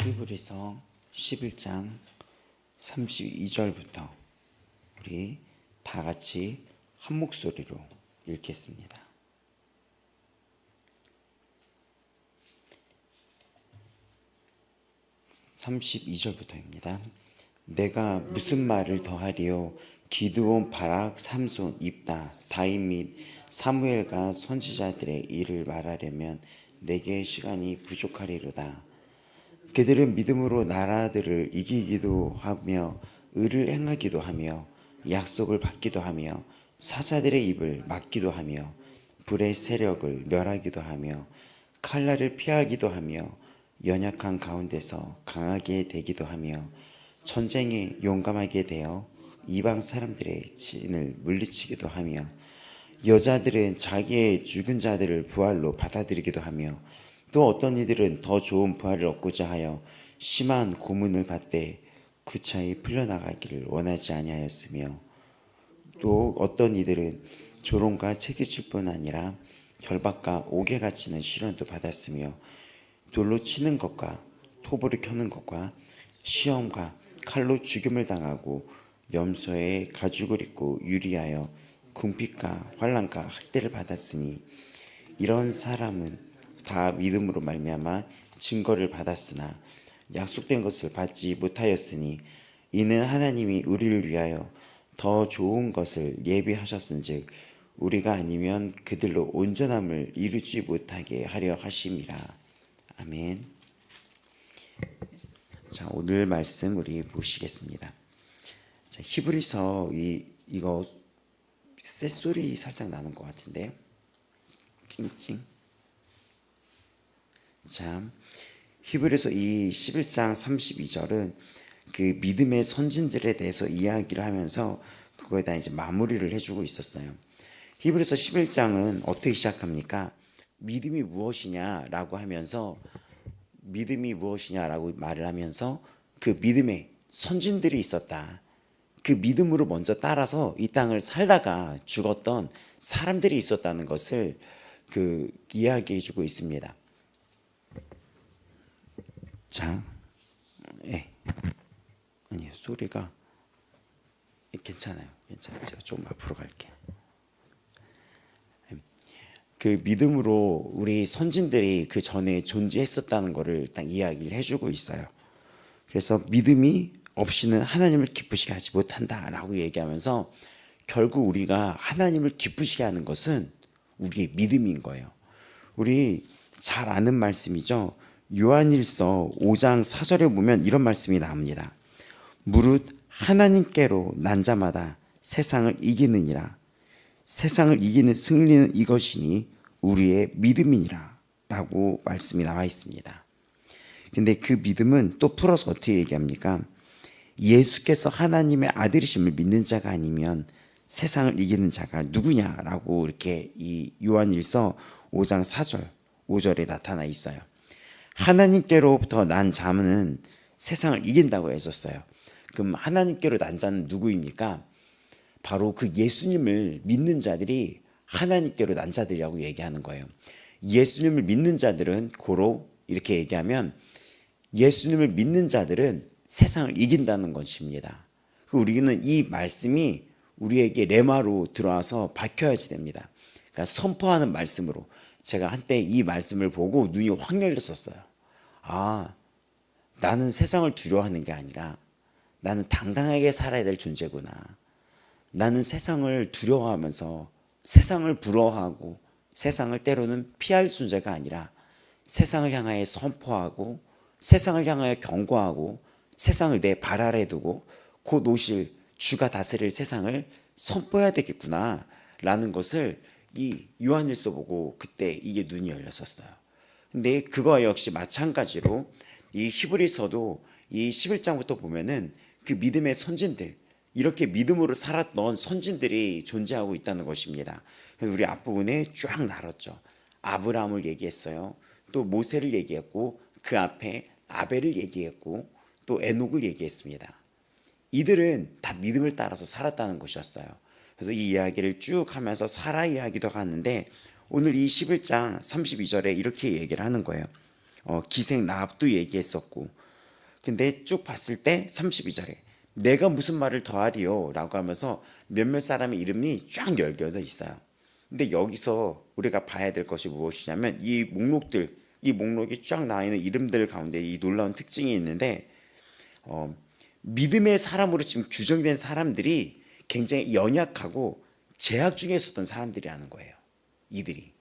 히브리서 11장 32절부터 우리 다 같이 한 목소리로 읽겠습니다. (32절부터입니다) 내가 무슨 말을 더하리요? 기드온, 바락, 삼손, 입다, 다윗 및 사무엘과 선지자들의 일을 말하려면 내게 시간이 부족하리로다. 그들은 믿음으로 나라들을 이기기도 하며 의를 행하기도 하며 약속을 받기도 하며 사자들의 입을 막기도 하며 불의 세력을 멸하기도 하며 칼날을 피하기도 하며 연약한 가운데서 강하게 되기도 하며 전쟁에 용감하게 되어 이방 사람들의 진을 물리치기도 하며 여자들은 자기의 죽은 자들을 부활로 받아들이기도 하며 또 어떤 이들은 더 좋은 부활을 얻고자 하여 심한 고문을 받되 구차히 풀려나가기를 원하지 아니하였으며 또 어떤 이들은 조롱과 채찍질 뿐 아니라 결박과 옥에 갇히는 시련도 받았으며 돌로 치는 것과 톱으로 켜는 것과 시험과 칼로 죽임을 당하고 염소의 가죽을 입고 유리하여 궁핍과 환난과 학대를 받았으니 이런 사람은 다 믿음으로 말미암아 증거를 받았으나 약속된 것을 받지 못하였으니 이는 하나님이 우리를 위하여 더 좋은 것을 예비하셨은즉 우리가 아니면 그들로 온전함을 이루지 못하게 하려 하심이라. 아멘. 자, 오늘 말씀 우리 보시겠습니다. 자, 히브리서 이거 쇳소리 살짝 나는 것 같은데요. 찡찡. 자, 히브리서 이 11장 32절은 그 믿음의 선진들에 대해서 이야기를 하면서 그거에다 이제 마무리를 해주고 있었어요. 히브리서 11장은 어떻게 시작합니까? 믿음이 무엇이냐라고 하면서 믿음이 무엇이냐라고 말을 하면서 그 믿음의 선진들이 있었다. 그 믿음으로 먼저 따라서 이 땅을 살다가 죽었던 사람들이 있었다는 것을 그 이야기해주고 있습니다. 자, 아니 소리가 괜찮아요. 제가 좀 앞으로 갈게요. 그 믿음으로 우리 선진들이 그 전에 존재했었다는 것을 딱 이야기를 해주고 있어요. 그래서 믿음이 없이는 하나님을 기쁘시게 하지 못한다라고 얘기하면서 결국 우리가 하나님을 기쁘시게 하는 것은 우리의 믿음인 거예요. 우리 잘 아는 말씀이죠. 요한일서 5장 4절에 보면 이런 말씀이 나옵니다. 무릇 하나님께로 난 자마다 세상을 이기느니라. 세상을 이기는 승리는 이것이니 우리의 믿음이니라 라고 말씀이 나와 있습니다. 근데 그 믿음은 또 풀어서 어떻게 얘기합니까? 예수께서 하나님의 아들이심을 믿는 자가 아니면 세상을 이기는 자가 누구냐라고 이렇게 이 요한일서 5장 4절 5절에 나타나 있어요. 하나님께로부터 난 자는 세상을 이긴다고 했었어요. 그럼 하나님께로 난 자는 누구입니까? 바로 그 예수님을 믿는 자들이 하나님께로 난 자들이라고 얘기하는 거예요. 예수님을 믿는 자들은 고로 이렇게 얘기하면 예수님을 믿는 자들은 세상을 이긴다는 것입니다. 우리는 이 말씀이 우리에게 레마로 들어와서 박혀야지 됩니다. 그러니까 선포하는 말씀으로. 제가 한때 이 말씀을 보고 눈이 확 열렸었어요. 아, 나는 세상을 두려워하는 게 아니라 나는 당당하게 살아야 될 존재구나. 나는 세상을 두려워하면서 세상을 부러워하고 세상을 때로는 피할 존재가 아니라 세상을 향하여 선포하고 세상을 향하여 경고하고 세상을 내 발 아래 두고 곧 오실 주가 다스릴 세상을 선포해야 되겠구나 라는 것을 이 요한일서 보고 그때 이게 눈이 열렸었어요. 근데 그거와 역시 마찬가지로 이 히브리서도 이 11장부터 보면은 그 믿음의 선진들, 이렇게 믿음으로 살았던 선진들이 존재하고 있다는 것입니다. 그래서 우리 앞부분에 쫙 나눴죠. 아브라함을 얘기했어요. 또 모세를 얘기했고 그 앞에 아벨을 얘기했고 또 에녹을 얘기했습니다. 이들은 다 믿음을 따라서 살았다는 것이었어요. 그래서 이 이야기를 쭉 하면서 사라 이야기도 하는데 오늘 이 11장 32절에 이렇게 얘기를 하는 거예요. 기생 라합도 얘기했었고 근데 쭉 봤을 때 32절에 내가 무슨 말을 더하리요 라고 하면서 몇몇 사람의 이름이 쫙 열겨져 있어요. 근데 여기서 우리가 봐야 될 것이 무엇이냐면 이 목록이 쫙 나와 있는 이름들 가운데 이 놀라운 특징이 있는데 믿음의 사람으로 지금 규정된 사람들이 굉장히 연약하고 제약 중에 있었던 사람들이라는 거예요. 이들이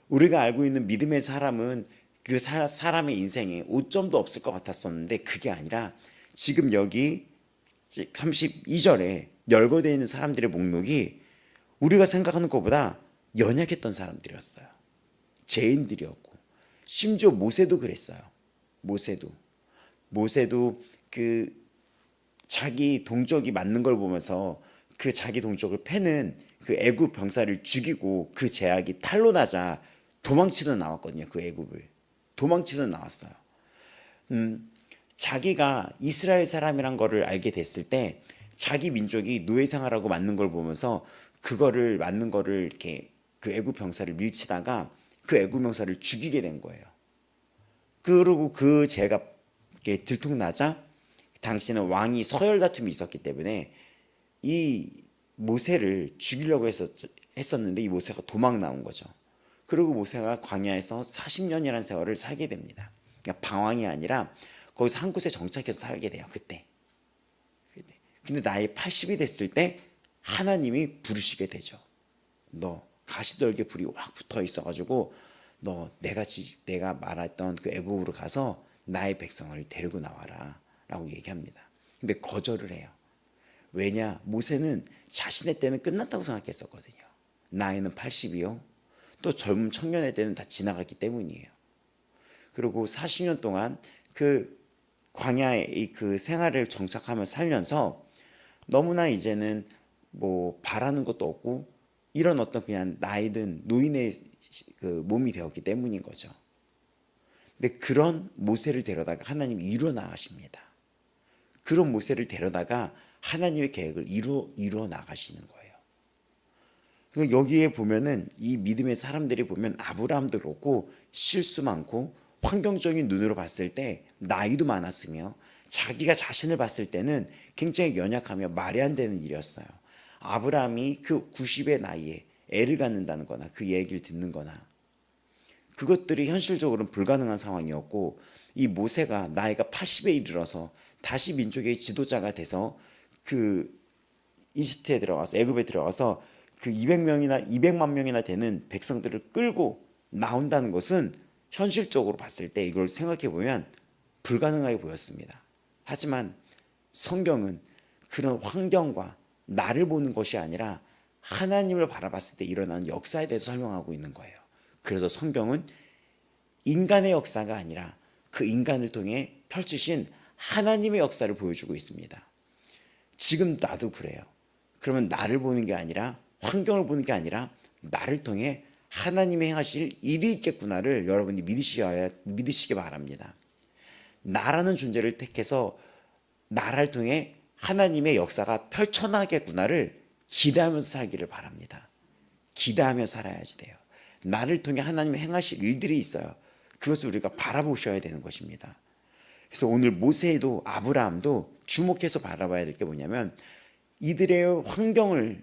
우리가 알고 있는 믿음의 사람은 그 사람의 인생에 오점도 없을 것 같았었는데 그게 아니라 지금 여기 32절에 열거되어 있는 사람들의 목록이 우리가 생각하는 것보다 연약했던 사람들이었어요. 죄인들이었고 심지어 모세도 그랬어요. 모세도 그 자기 동족이 맞는 걸 보면서 그 자기 동족을 패는 그 애굽 병사를 죽이고 그 제약이 탄로나자 도망치던 나왔거든요. 그 애굽을 도망치던 나왔어요. 자기가 이스라엘 사람이란 거를 알게 됐을 때 자기 민족이 노예 생활하고 맞는 걸 보면서 그거를 맞는 거를 이렇게 그 애굽 병사를 밀치다가 그 애굽 병사를 죽이게 된 거예요. 그리고 그 죄가 이렇게 들통나자 당시는 왕이 서열 다툼이 있었기 때문에 이 모세를 죽이려고 했었는데 이 모세가 도망 나온 거죠. 그리고 모세가 광야에서 40년이라는 세월을 살게 됩니다. 그러니까 방황이 아니라 거기서 한 곳에 정착해서 살게 돼요. 그때. 근데 나이 80이 됐을 때 하나님이 부르시게 되죠. 너 가시떨기에 불이 확 붙어 있어가지고 너 내가 말했던 그 애국으로 가서 나의 백성을 데리고 나와라 라고 얘기합니다. 근데 거절을 해요. 왜냐? 모세는 자신의 때는 끝났다고 생각했었거든요. 나이는 80이요. 또 젊은 청년의 때는 다 지나갔기 때문이에요. 그리고 40년 동안 그 광야의 그 생활을 정착하며 살면서 너무나 이제는 뭐 바라는 것도 없고 이런 어떤 그냥 나이든 노인의 그 몸이 되었기 때문인 거죠. 근데 그런 모세를 데려다가 하나님이 이루어 나가십니다. 그런 모세를 데려다가 하나님의 계획을 이루어 나가시는 거예요. 그리고 여기에 보면은 이 믿음의 사람들이 보면 아브라함도 그렇고 실수 많고 환경적인 눈으로 봤을 때 나이도 많았으며 자기가 자신을 봤을 때는 굉장히 연약하며 말이 안 되는 일이었어요. 아브라함이 그 90의 나이에 애를 갖는다는 거나 그 얘기를 듣는 거나 그것들이 현실적으로는 불가능한 상황이었고 이 모세가 나이가 80에 이르러서 다시 민족의 지도자가 돼서 그 이집트에 들어가서 애굽에 들어가서 그 200만 명이나 되는 백성들을 끌고 나온다는 것은 현실적으로 봤을 때 이걸 생각해 보면 불가능하게 보였습니다. 하지만 성경은 그런 환경과 나를 보는 것이 아니라 하나님을 바라봤을 때 일어나는 역사에 대해서 설명하고 있는 거예요. 그래서 성경은 인간의 역사가 아니라 그 인간을 통해 펼치신 하나님의 역사를 보여주고 있습니다. 지금 나도 그래요. 그러면 나를 보는 게 아니라 환경을 보는 게 아니라 나를 통해 하나님이 행하실 일이 있겠구나를 여러분이 믿으시기 바랍니다. 나라는 존재를 택해서 나를 통해 하나님의 역사가 펼쳐나겠구나를 기대하면서 살기를 바랍니다. 기대하며 살아야지 돼요. 나를 통해 하나님이 행하실 일들이 있어요. 그것을 우리가 바라보셔야 되는 것입니다. 그래서 오늘 모세도 아브라함도 주목해서 바라봐야 될 게 뭐냐면 이들의 환경을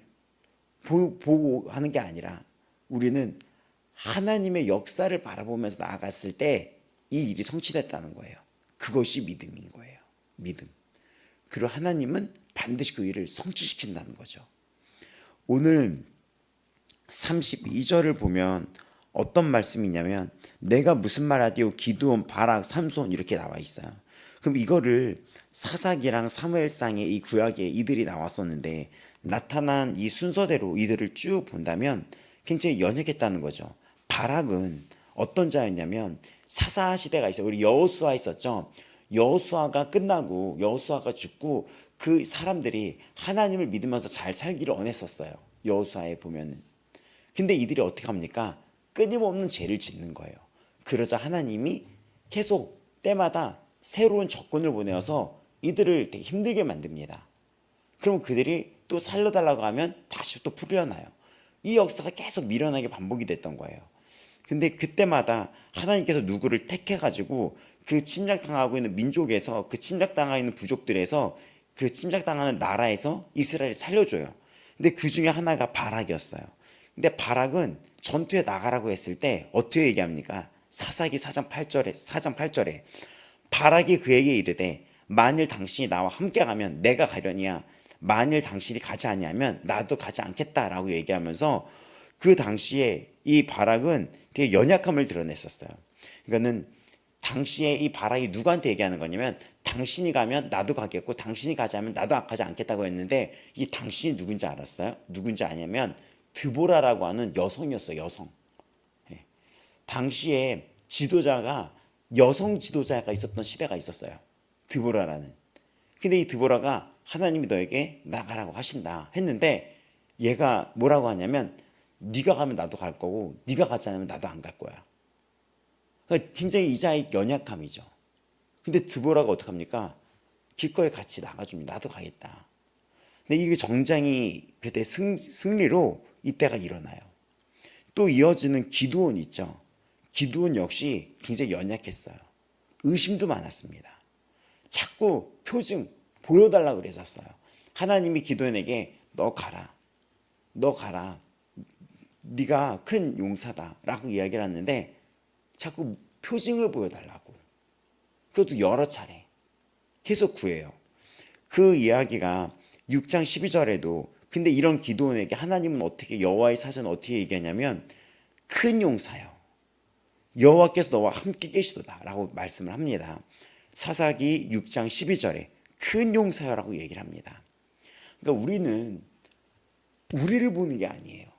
보고 하는 게 아니라 우리는 하나님의 역사를 바라보면서 나아갔을 때 이 일이 성취됐다는 거예요. 그것이 믿음인 거예요. 믿음. 그리고 하나님은 반드시 그 일을 성취시킨다는 거죠. 오늘 32절을 보면 어떤 말씀이냐면 내가 무슨 말하디오 기드온 바락 삼손 이렇게 나와 있어요. 그럼 이거를 사사기랑 사무엘상의 이 구약에 이들이 나왔었는데 나타난 이 순서대로 이들을 쭉 본다면 굉장히 연약했다는 거죠. 바락은 어떤 자였냐면 사사 시대가 있어요. 우리 여호수아 있었죠. 여호수아가 끝나고 여호수아가 죽고 그 사람들이 하나님을 믿으면서 잘 살기를 원했었어요. 여호수아에 보면은. 근데 이들이 어떻게 합니까? 끊임없는 죄를 짓는 거예요. 그러자 하나님이 계속 때마다 새로운 적군을 보내어서 이들을 되게 힘들게 만듭니다. 그럼 그들이 또 살려달라고 하면 다시 또 풀려나요. 이 역사가 계속 미련하게 반복이 됐던 거예요. 근데 그때마다 하나님께서 누구를 택해가지고 그 침략당하고 있는 민족에서, 그 침략당하고 있는 부족들에서, 그 침략당하는 나라에서 이스라엘을 살려줘요. 근데 그 중에 하나가 바락이었어요. 근데 바락은 전투에 나가라고 했을 때 어떻게 얘기합니까? 사사기 4장 8절에 바락이 그에게 이르되 만일 당신이 나와 함께 가면 내가 가려니와 만일 당신이 가지 아니하면 나도 가지 않겠다라고 얘기하면서 그 당시에 이 바락은 되게 연약함을 드러냈었어요. 그러니까는 당시에 이 바락이 누구한테 얘기하는 거냐면 당신이 가면 나도 가겠고 당신이 가지 않으면 나도 가지 않겠다고 했는데 이 당신이 누군지 알았어요? 누군지 아냐면 드보라라고 하는 여성이었어요. 여성. 당시에 지도자가 여성 지도자가 있었던 시대가 있었어요. 드보라라는. 근데 이 드보라가 하나님이 너에게 나가라고 하신다 했는데 얘가 뭐라고 하냐면 네가 가면 나도 갈 거고 네가 가지 않으면 나도 안 갈 거야. 그러니까 굉장히 이자의 연약함이죠. 근데 드보라가 어떡합니까? 기꺼이 같이 나가줍니다. 나도 가겠다. 근데 이게 정장이 그때 승리로 이때가 일어나요. 또 이어지는 기드온 있죠. 기드온 역시 굉장히 연약했어요. 의심도 많았습니다. 자꾸 표징 보여달라고 그랬었어요. 하나님이 기드온에게 너 가라. 네가 큰 용사다 라고 이야기를 했는데 자꾸 표징을 보여달라고. 그것도 여러 차례 계속 구해요. 그 이야기가 6장 12절에도 근데 이런 기드온에게 하나님은 어떻게 여호와의 사자는 어떻게 얘기하냐면 큰 용사요. 여호와께서 너와 함께 계시도다 라고 말씀을 합니다. 사사기 6장 12절에 큰 용사여라고 얘기를 합니다. 그러니까 우리는 우리를 보는 게 아니에요.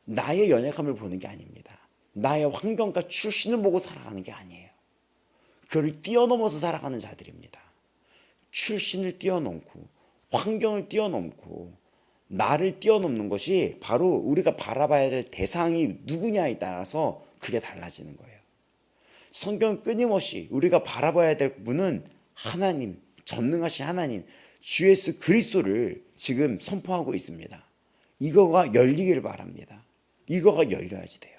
나의 연약함을 보는 게 아닙니다. 나의 환경과 출신을 보고 살아가는 게 아니에요. 그를 뛰어넘어서 살아가는 자들입니다. 출신을 뛰어넘고 환경을 뛰어넘고 나를 뛰어넘는 것이 바로 우리가 바라봐야 될 대상이 누구냐에 따라서 그게 달라지는 거예요. 성경 끊임없이 우리가 바라봐야 될 분은 하나님, 전능하신 하나님, 주 예수 그리스도를 지금 선포하고 있습니다. 이거가 열리기를 바랍니다. 이거가 열려야지 돼요.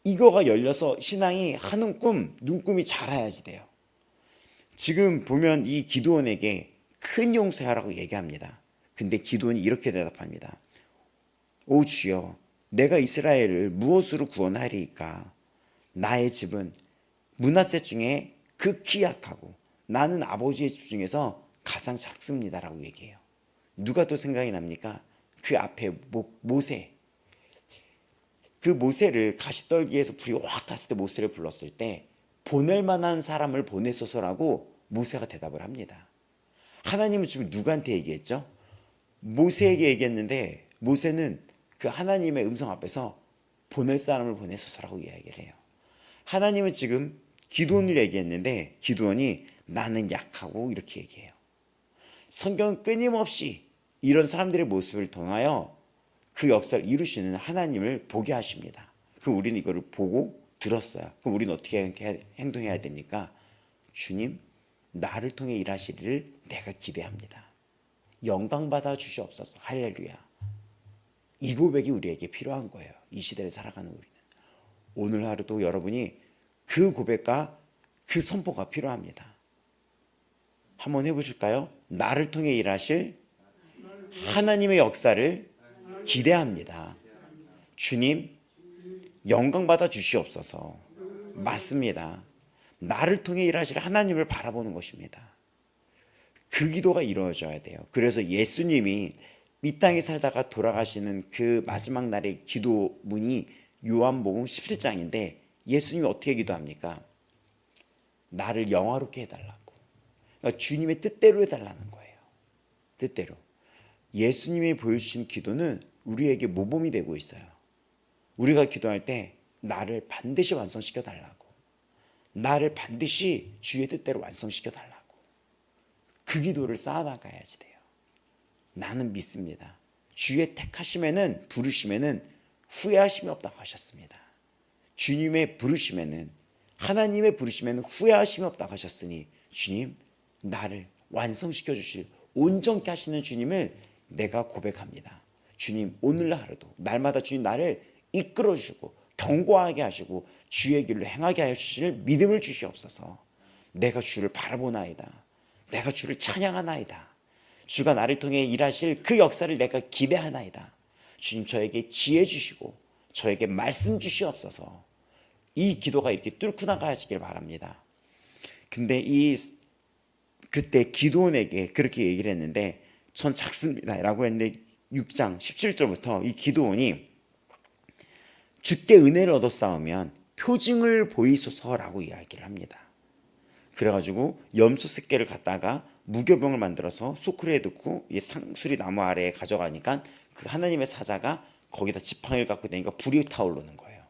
이거가 열려서 신앙이 하는 눈금이 자라야지 돼요. 지금 보면 이 기드온에게 큰 용사야라고 얘기합니다. 근데 기드온이 이렇게 대답합니다. 오 주여, 내가 이스라엘을 무엇으로 구원하리이까? 나의 집은 므낫세 중에 극히 약하고 나는 아버지의 집 중에서 가장 작습니다라고 얘기해요. 누가 또 생각이 납니까? 그 앞에 모세. 그 모세를 가시떨기에서 불이 확 탔을 때 모세를 불렀을 때 보낼 만한 사람을 보내소서라고 모세가 대답을 합니다. 하나님은 지금 누구한테 얘기했죠? 모세에게 얘기했는데 모세는 그 하나님의 음성 앞에서 보낼 사람을 보내소서라고 이야기를 해요. 하나님은 지금 기드온을 얘기했는데 기드온이 나는 약하고 이렇게 얘기해요. 성경은 끊임없이 이런 사람들의 모습을 통하여 그 역사를 이루시는 하나님을 보게 하십니다. 그럼 우리는 이거를 보고 들었어요. 그럼 우리는 어떻게 행동해야 됩니까? 주님, 나를 통해 일하시리를 내가 기대합니다. 영광 받아 주시옵소서. 할렐루야. 이 고백이 우리에게 필요한 거예요. 이 시대를 살아가는 우리는. 오늘 하루도 여러분이 그 고백과 그 선포가 필요합니다. 한번 해보실까요? 나를 통해 일하실 하나님의 역사를 기대합니다. 주님, 영광 받아 주시옵소서. 맞습니다. 나를 통해 일하실 하나님을 바라보는 것입니다. 그 기도가 이루어져야 돼요. 그래서 예수님이 이 땅에 살다가 돌아가시는 그 마지막 날의 기도문이 요한복음 17장인데 예수님이 어떻게 기도합니까? 나를 영화롭게 해달라고. 그러니까 주님의 뜻대로 해달라는 거예요. 뜻대로. 예수님이 보여주신 기도는 우리에게 모범이 되고 있어요. 우리가 기도할 때 나를 반드시 완성시켜 달라고. 나를 반드시 주의 뜻대로 완성시켜 달라고. 그 기도를 쌓아나가야지 돼요. 나는 믿습니다. 주의 택하심에는 부르심에는 후회하심이 없다고 하셨습니다. 주님의 부르심에는 하나님의 부르심에는 후회하심이 없다고 하셨으니 주님 나를 완성시켜 주실 온전케 하시는 주님을 내가 고백합니다. 주님 오늘 하루도 날마다 주님 나를 이끌어 주시고 견고하게 하시고 주의 길로 행하게 하실 믿음을 주시옵소서. 내가 주를 바라보나이다. 내가 주를 찬양하나이다. 주가 나를 통해 일하실 그 역사를 내가 기대하나이다. 주님, 저에게 지혜 주시고 저에게 말씀 주시옵소서. 이 기도가 이렇게 뚫고 나가시길 바랍니다. 근데 그때 기드온에게 그렇게 얘기를 했는데 전 작습니다 라고 했는데 6장 17절부터 이 기드온이 주께 은혜를 얻어 싸우면 표징을 보이소서라고 이야기를 합니다. 그래가지고 염소 새끼를 갖다가 무교병을 만들어서 소쿠리에 넣고 상수리 나무 아래에 가져가니까 그 하나님의 사자가 거기다 지팡이를 갖고 다니니까 불이 타오르는 거예요.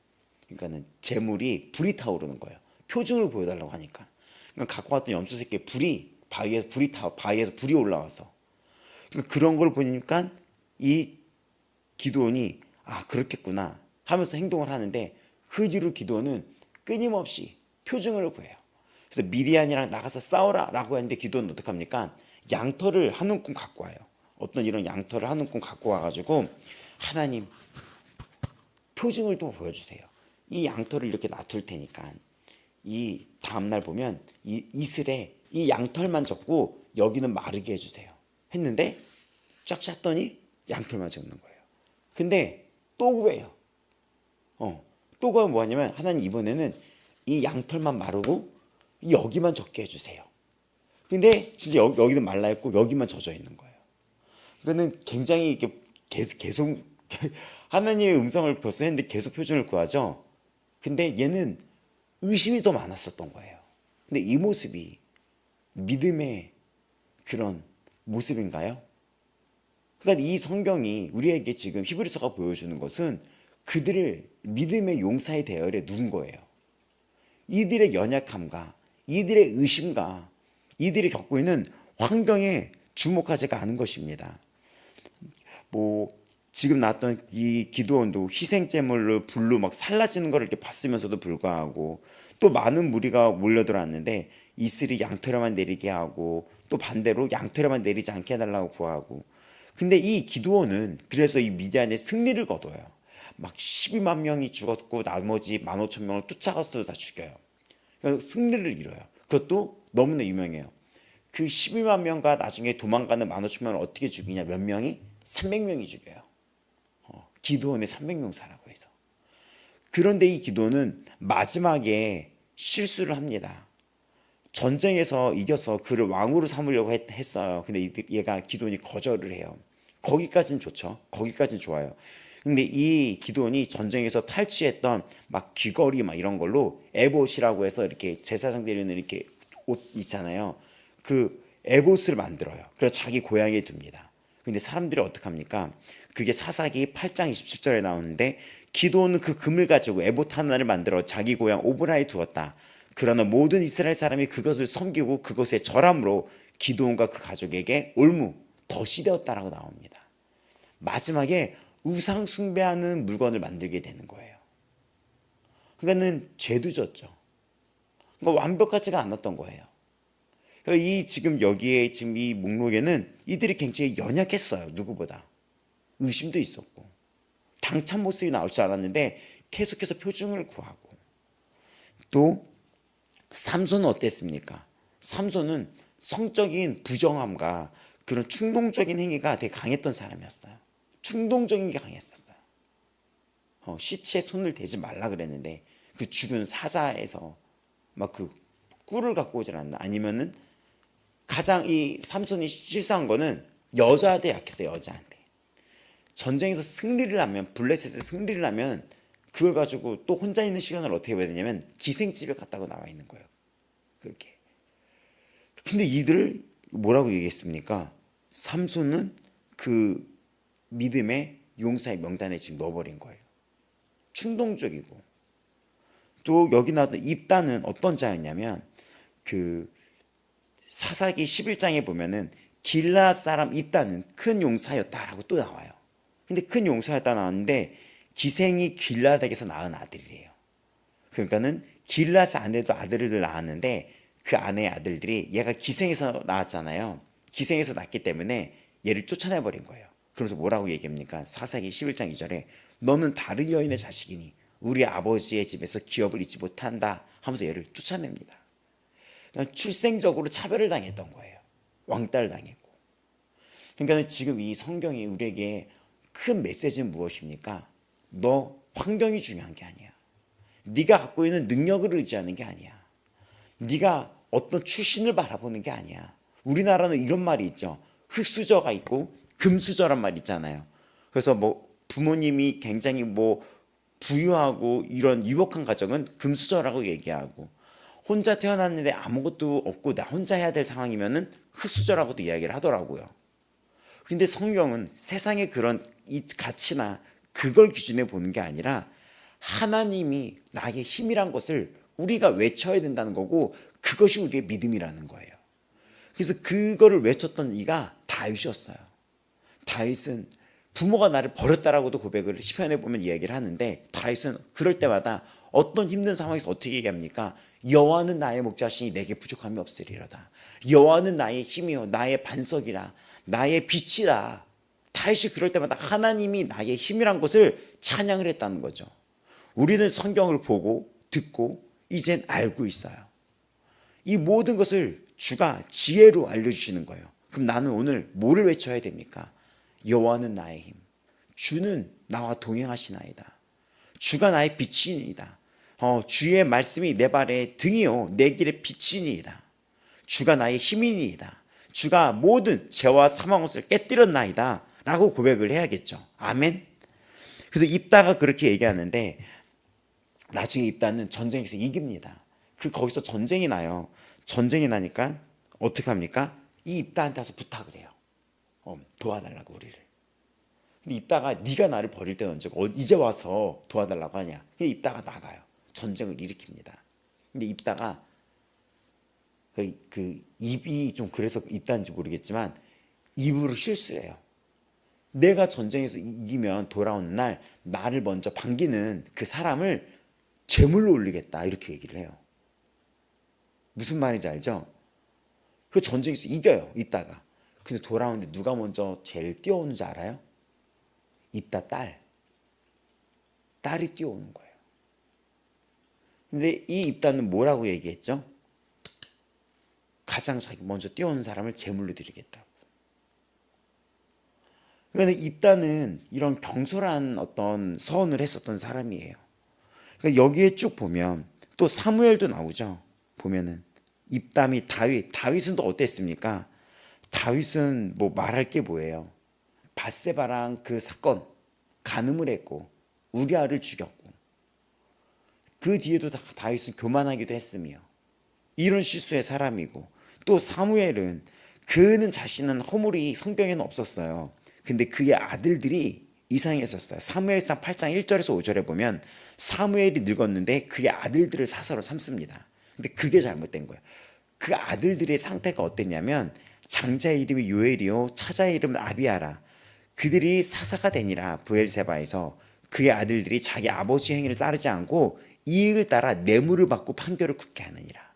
그러니까는 재물이 불이 타오르는 거예요. 표징을 보여달라고 하니까. 그러니까 갖고 왔던 염소 새끼에 바위에서 불이 올라와서 그러니까 그런 걸 보니까 이 기드온이 그렇겠구나 하면서 행동을 하는데 그 뒤로 기드온은 끊임없이 표징을 구해요. 그래서 미디안이랑 나가서 싸워라라고 했는데 기드온은 어떡합니까? 양털을 한 움큼 갖고 와요. 어떤 이런 양털을 한 움큼 갖고 와가지고 하나님 표징을 또 보여주세요. 이 양털을 이렇게 놔둘 테니까 이 다음날 보면 이 이슬에 이 양털만 접고 여기는 마르게 해주세요. 했는데 쫙 짰더니 양털만 접는 거예요. 근데 또 구해요. 또 구하면 뭐하냐면 하나님 이번에는 이 양털만 마르고 여기만 젖게 해주세요. 근데 진짜 여기는 말라 있고 여기만 젖어 있는 거예요. 그거는 굉장히 이렇게 계속 하나님의 음성을 벌써 했는데 계속 표준을 구하죠. 근데 얘는 의심이 더 많았었던 거예요. 근데 이 모습이 믿음의 그런 모습인가요? 그러니까 이 성경이 우리에게 지금 히브리서가 보여주는 것은 그들을 믿음의 용사의 대열에 누른 거예요. 이들의 연약함과 이들의 의심과 이들이 겪고 있는 환경에 주목하지가 않은 것입니다. 지금 나왔던 이 기드온도 희생제물로 불로 막 살라지는 걸 이렇게 봤으면서도 불구하고 또 많은 무리가 몰려들어왔는데 이슬이 양털에만 내리게 하고 또 반대로 양털에만 내리지 않게 해달라고 구하고 근데 이 기드온은 그래서 이 미디안의 승리를 거둬요. 막 12만 명이 죽었고 나머지 15,000명을 쫓아가서도 다 죽여요. 그래서 승리를 이뤄요. 그것도 너무나 유명해요. 그 12만 명과 나중에 도망가는 15,000명을 어떻게 죽이냐? 몇 명이? 300명이 죽여요. 기드온의 300명사라고 해서. 그런데 이 기드온은 마지막에 실수를 합니다. 전쟁에서 이겨서 그를 왕으로 삼으려고 했어요. 근데 얘가 기드온이 거절을 해요. 거기까지는 좋죠. 거기까지는 좋아요. 근데 이 기드온이 전쟁에서 탈취했던 막 귀걸이 막 이런 걸로 에봇이라고 해서 이렇게 제사장들이 있는 이렇게 옷 있잖아요. 그 에봇을 만들어요. 그래서 자기 고향에 둡니다. 근데 사람들이 어떡합니까? 그게 사사기 8장 27절에 나오는데 기드온은 그 금을 가지고 에봇 하나를 만들어 자기 고향 오브라에 두었다. 그러나 모든 이스라엘 사람이 그것을 섬기고 그것에 절함으로 기드온과 그 가족에게 올무 덫이 되었다라고 나옵니다. 마지막에 우상 숭배하는 물건을 만들게 되는 거예요. 그러니까는 죄도 졌죠. 그러니까 완벽하지가 않았던 거예요. 이 지금 여기에 지금 이 목록에는 이들이 굉장히 연약했어요. 누구보다 의심도 있었고 당찬 모습이 나올 줄 알았는데 계속해서 표징을 구하고 또 삼손은 어땠습니까? 삼손은 성적인 부정함과 그런 충동적인 행위가 되게 강했던 사람이었어요. 충동적인 게 강했었어요. 시체에 손을 대지 말라 그랬는데 그 죽은 사자에서 막 그 꿀을 갖고 오질 않나. 아니면은 가장 이 삼손이 실수한 거는 여자한테 약했어요. 여자한테. 전쟁에서 승리를 하면 블레셋에서 승리를 하면 그걸 가지고 또 혼자 있는 시간을 어떻게 해야 되냐면 기생집에 갔다고 나와 있는 거예요. 그렇게. 근데 이들을 뭐라고 얘기했습니까? 삼손은 그 믿음의 용사의 명단에 지금 넣어버린 거예요. 충동적이고 또 여기 나왔던 입단은 어떤 자였냐면 그 사사기 11장에 보면은 길라 사람 입단은 큰 용사였다라고 또 나와요. 근데 큰 용사였다 나왔는데 기생이 길라닥에서 낳은 아들이래요. 그러니까는 길라스 아내도 아들을 낳았는데 그 아내의 아들들이 얘가 기생에서 낳았잖아요. 기생에서 낳기 때문에 얘를 쫓아내버린 거예요. 그러면서 뭐라고 얘기합니까? 사사기 11장 2절에 너는 다른 여인의 자식이니 우리 아버지의 집에서 기업을 잊지 못한다 하면서 얘를 쫓아냅니다. 그러니까 출생적으로 차별을 당했던 거예요. 왕따를 당했고. 그러니까 지금 이 성경이 우리에게 큰 메시지는 무엇입니까? 너 환경이 중요한 게 아니야. 네가 갖고 있는 능력을 의지하는 게 아니야. 네가 어떤 출신을 바라보는 게 아니야. 우리나라는 이런 말이 있죠. 흙수저가 있고 금수저란 말 있잖아요. 그래서 뭐 부모님이 굉장히 뭐 부유하고 이런 유복한 가정은 금수저라고 얘기하고, 혼자 태어났는데 아무것도 없고 나 혼자 해야 될 상황이면은 흙수저라고도 이야기를 하더라고요. 근데 성경은 세상의 그런 이 가치나 그걸 기준에 보는 게 아니라 하나님이 나의 힘이란 것을 우리가 외쳐야 된다는 거고, 그것이 우리의 믿음이라는 거예요. 그래서 그거를 외쳤던 이가 다윗이었어요. 다윗은 부모가 나를 버렸다라고도 고백을 시편에 보면 이야기를 하는데, 다윗은 그럴 때마다 어떤 힘든 상황에서 어떻게 얘기합니까? 여호와는 나의 목자시니 내게 부족함이 없으리로다. 여호와는 나의 힘이요 나의 반석이라 나의 빛이라. 다윗이 그럴 때마다 하나님이 나의 힘이란 것을 찬양을 했다는 거죠. 우리는 성경을 보고 듣고 이젠 알고 있어요. 이 모든 것을 주가 지혜로 알려주시는 거예요. 그럼 나는 오늘 뭐를 외쳐야 됩니까? 여호와는 나의 힘, 주는 나와 동행하시나이다. 주가 나의 빛이니이다. 주의 말씀이 내 발의 등이요 내 길의 빛이니이다. 주가 나의 힘이니이다. 주가 모든 죄와 사망 옷을 깨뜨렸나이다 라고 고백을 해야겠죠. 아멘. 그래서 입다가 그렇게 얘기하는데, 나중에 입다는 전쟁에서 이깁니다. 거기서 전쟁이 나요. 전쟁이 나니까 어떻게 합니까? 이 입다한테 와서 부탁을 해요. 도와달라고 우리를. 근데 입다가 네가 나를 버릴 때는 언제고 이제 와서 도와달라고 하냐. 근데 입다가 나가요. 전쟁을 일으킵니다. 근데 입다가 그 입이 좀 그래서 입다인지 모르겠지만 입으로 실수해요. 내가 전쟁에서 이기면 돌아오는 날 나를 먼저 반기는 그 사람을 제물로 올리겠다 이렇게 얘기를 해요. 무슨 말인지 알죠? 그 전쟁에서 이겨요, 입다가. 근데 돌아오는데 누가 먼저 제일 뛰어오는지 알아요? 입다 딸이 뛰어오는 거예요. 근데 이 입다는 뭐라고 얘기했죠? 가장 자기 먼저 뛰어오는 사람을 제물로 드리겠다고. 그러니까 입다는 이런 경솔한 어떤 서원을 했었던 사람이에요. 그러니까 여기에 쭉 보면 또 사무엘도 나오죠. 보면은 입담이 다윗은 또 어땠습니까? 다윗은 뭐 말할 게 뭐예요? 밧세바랑 그 사건 간음을 했고 우리아를 죽였고, 그 뒤에도 다윗은 교만하기도 했으며 이런 실수의 사람이고, 또 사무엘은 그는 자신은 허물이 성경에는 없었어요. 근데 그의 아들들이 이상했었어요. 사무엘상 8장 1절에서 5절에 보면 사무엘이 늙었는데 그의 아들들을 사사로 삼습니다. 근데 그게 잘못된 거예요. 그 아들들의 상태가 어땠냐면, 장자의 이름이 요엘이요 차자의 이름은 아비아라. 그들이 사사가 되니라. 부엘세바에서 그의 아들들이 자기 아버지 행위를 따르지 않고 이익을 따라 뇌물을 받고 판결을 굳게 하느니라.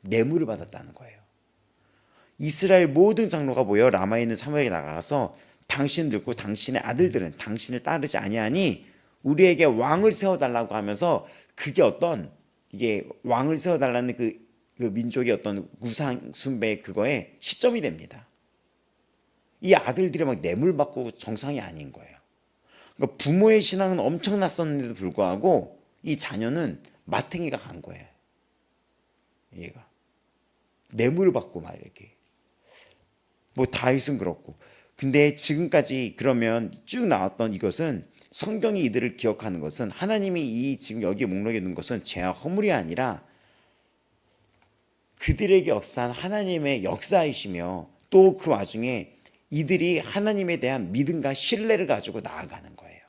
뇌물을 받았다는 거예요. 이스라엘 모든 장로가 모여 라마에 있는 사무엘에게 나가서 당신은 늙고 당신의 아들들은 당신을 따르지 아니하니 우리에게 왕을 세워달라고 하면서, 그게 어떤 이게 왕을 세워달라는 그 민족의 어떤 우상 숭배 그거에 시점이 됩니다. 이 아들들이 막 뇌물 받고 정상이 아닌 거예요. 그러니까 부모의 신앙은 엄청났었는데도 불구하고 이 자녀는 마탱이가 간 거예요. 얘가 뇌물을 받고 막 이렇게. 뭐 다윗은 그렇고. 근데 지금까지 그러면 쭉 나왔던 이것은, 성경이 이들을 기억하는 것은, 하나님이 이 지금 여기에 목록에 있는 것은 죄와 허물이 아니라 그들에게 역사한 하나님의 역사이시며, 또 그 와중에 이들이 하나님에 대한 믿음과 신뢰를 가지고 나아가는 거예요.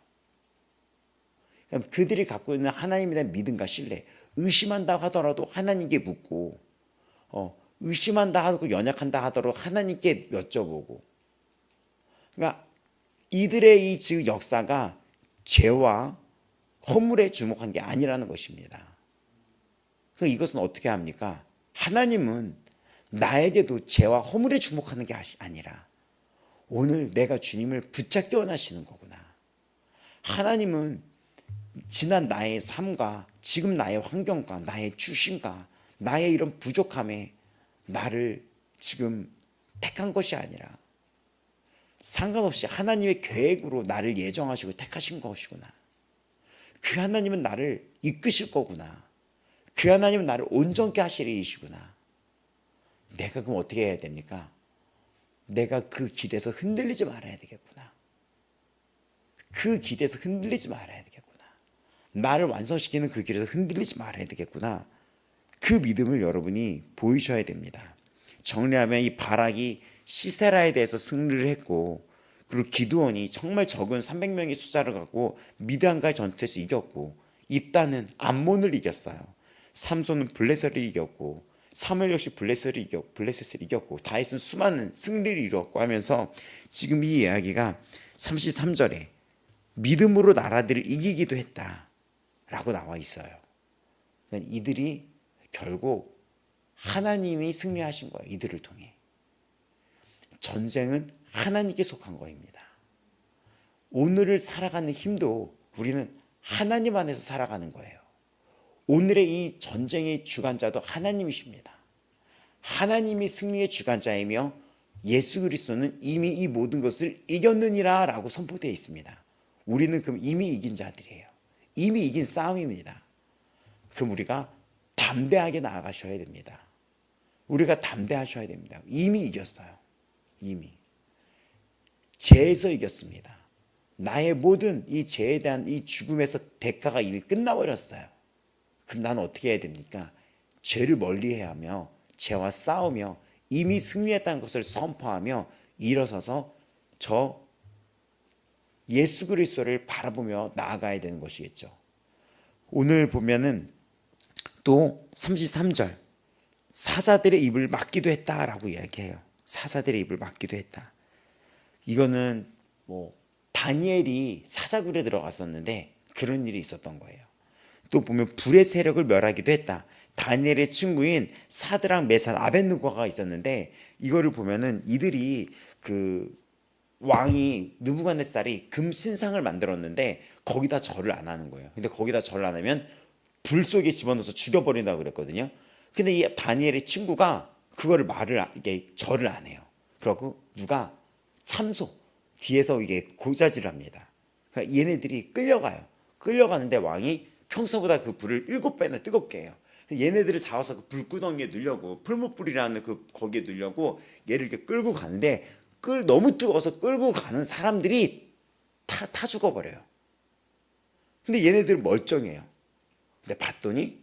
그럼 그들이 갖고 있는 하나님에 대한 믿음과 신뢰, 의심한다고 하더라도 하나님께 묻고, 의심한다 하고 연약한다 하더라도 하나님께 여쭤보고. 그러니까 이들의 이 지금 역사가 죄와 허물에 주목한 게 아니라는 것입니다. 그러니까 이것은 어떻게 합니까? 하나님은 나에게도 죄와 허물에 주목하는 게 아니라 오늘 내가 주님을 붙잡기 원하시는 거구나. 하나님은 지난 나의 삶과 지금 나의 환경과 나의 주심과 나의 이런 부족함에 나를 지금 택한 것이 아니라 상관없이 하나님의 계획으로 나를 예정하시고 택하신 것이구나. 그 하나님은 나를 이끄실 거구나. 그 하나님은 나를 온전케 하실 이시구나. 내가 그럼 어떻게 해야 됩니까? 내가 그 길에서 흔들리지 말아야 되겠구나. 그 길에서 흔들리지 말아야 되겠구나. 나를 완성시키는 그 길에서 흔들리지 말아야 되겠구나. 그 믿음을 여러분이 보이셔야 됩니다. 정리하면 이 바락이 시세라에 대해서 승리를 했고, 그리고 기드온이 정말 적은 300명의 숫자를 갖고 미디안과의 전투에서 이겼고, 입다는 암몬을 이겼어요. 삼손은 블레셋을 이겼고, 사무엘 역시 블레셋을 이겼고, 다윗은 수많은 승리를 이루었고 하면서 지금 이 이야기가 33절에 믿음으로 나라들을 이기기도 했다라고 나와 있어요. 그러니까 이들이 결국 하나님이 승리하신 거예요. 이들을 통해. 전쟁은 하나님께 속한 거입니다. 오늘을 살아가는 힘도 우리는 하나님 안에서 살아가는 거예요. 오늘의 이 전쟁의 주관자도 하나님이십니다. 하나님이 승리의 주관자이며 예수 그리스도는 이미 이 모든 것을 이겼느니라 라고 선포되어 있습니다. 우리는 그럼 이미 이긴 자들이에요. 이미 이긴 싸움입니다. 그럼 우리가 담대하게 나아가셔야 됩니다. 우리가 담대하셔야 됩니다. 이미 이겼어요. 이미 죄에서 이겼습니다. 나의 모든 이 죄에 대한 이 죽음에서 대가가 이미 끝나버렸어요. 그럼 나는 어떻게 해야 됩니까? 죄를 멀리해야 하며 죄와 싸우며 이미 승리했다는 것을 선포하며 일어서서 저 예수 그리스도를 바라보며 나아가야 되는 것이겠죠. 오늘 보면은 또 33절 사자들의 입을 막기도 했다라고 이야기해요. 사자들의 입을 막기도 했다. 이거는 다니엘이 사자굴에 들어갔었는데 그런 일이 있었던 거예요. 또 보면 불의 세력을 멸하기도 했다. 다니엘의 친구인 사드락 메삭 아벳느고가 있었는데 이거를 보면은 이들이 그 왕이 느부갓네살이 금 신상을 만들었는데 거기다 절을 안 하는 거예요. 근데 거기다 절을 안 하면 불 속에 집어넣어서 죽여버린다고 그랬거든요. 근데 이 다니엘의 친구가 그거를 이게 절을 안 해요. 그러고 누가 참소 뒤에서 이게 고자질을 합니다. 그러니까 얘네들이 끌려가요. 끌려가는데 왕이 평소보다 그 불을 7배나 뜨겁게 해요. 얘네들을 잡아서 그 불구덩이에 넣으려고 풀무불이라는 그 거기에 넣으려고 얘를 이렇게 끌고 가는데 너무 뜨거워서 끌고 가는 사람들이 타 죽어버려요. 근데 얘네들 멀쩡해요. 근데 봤더니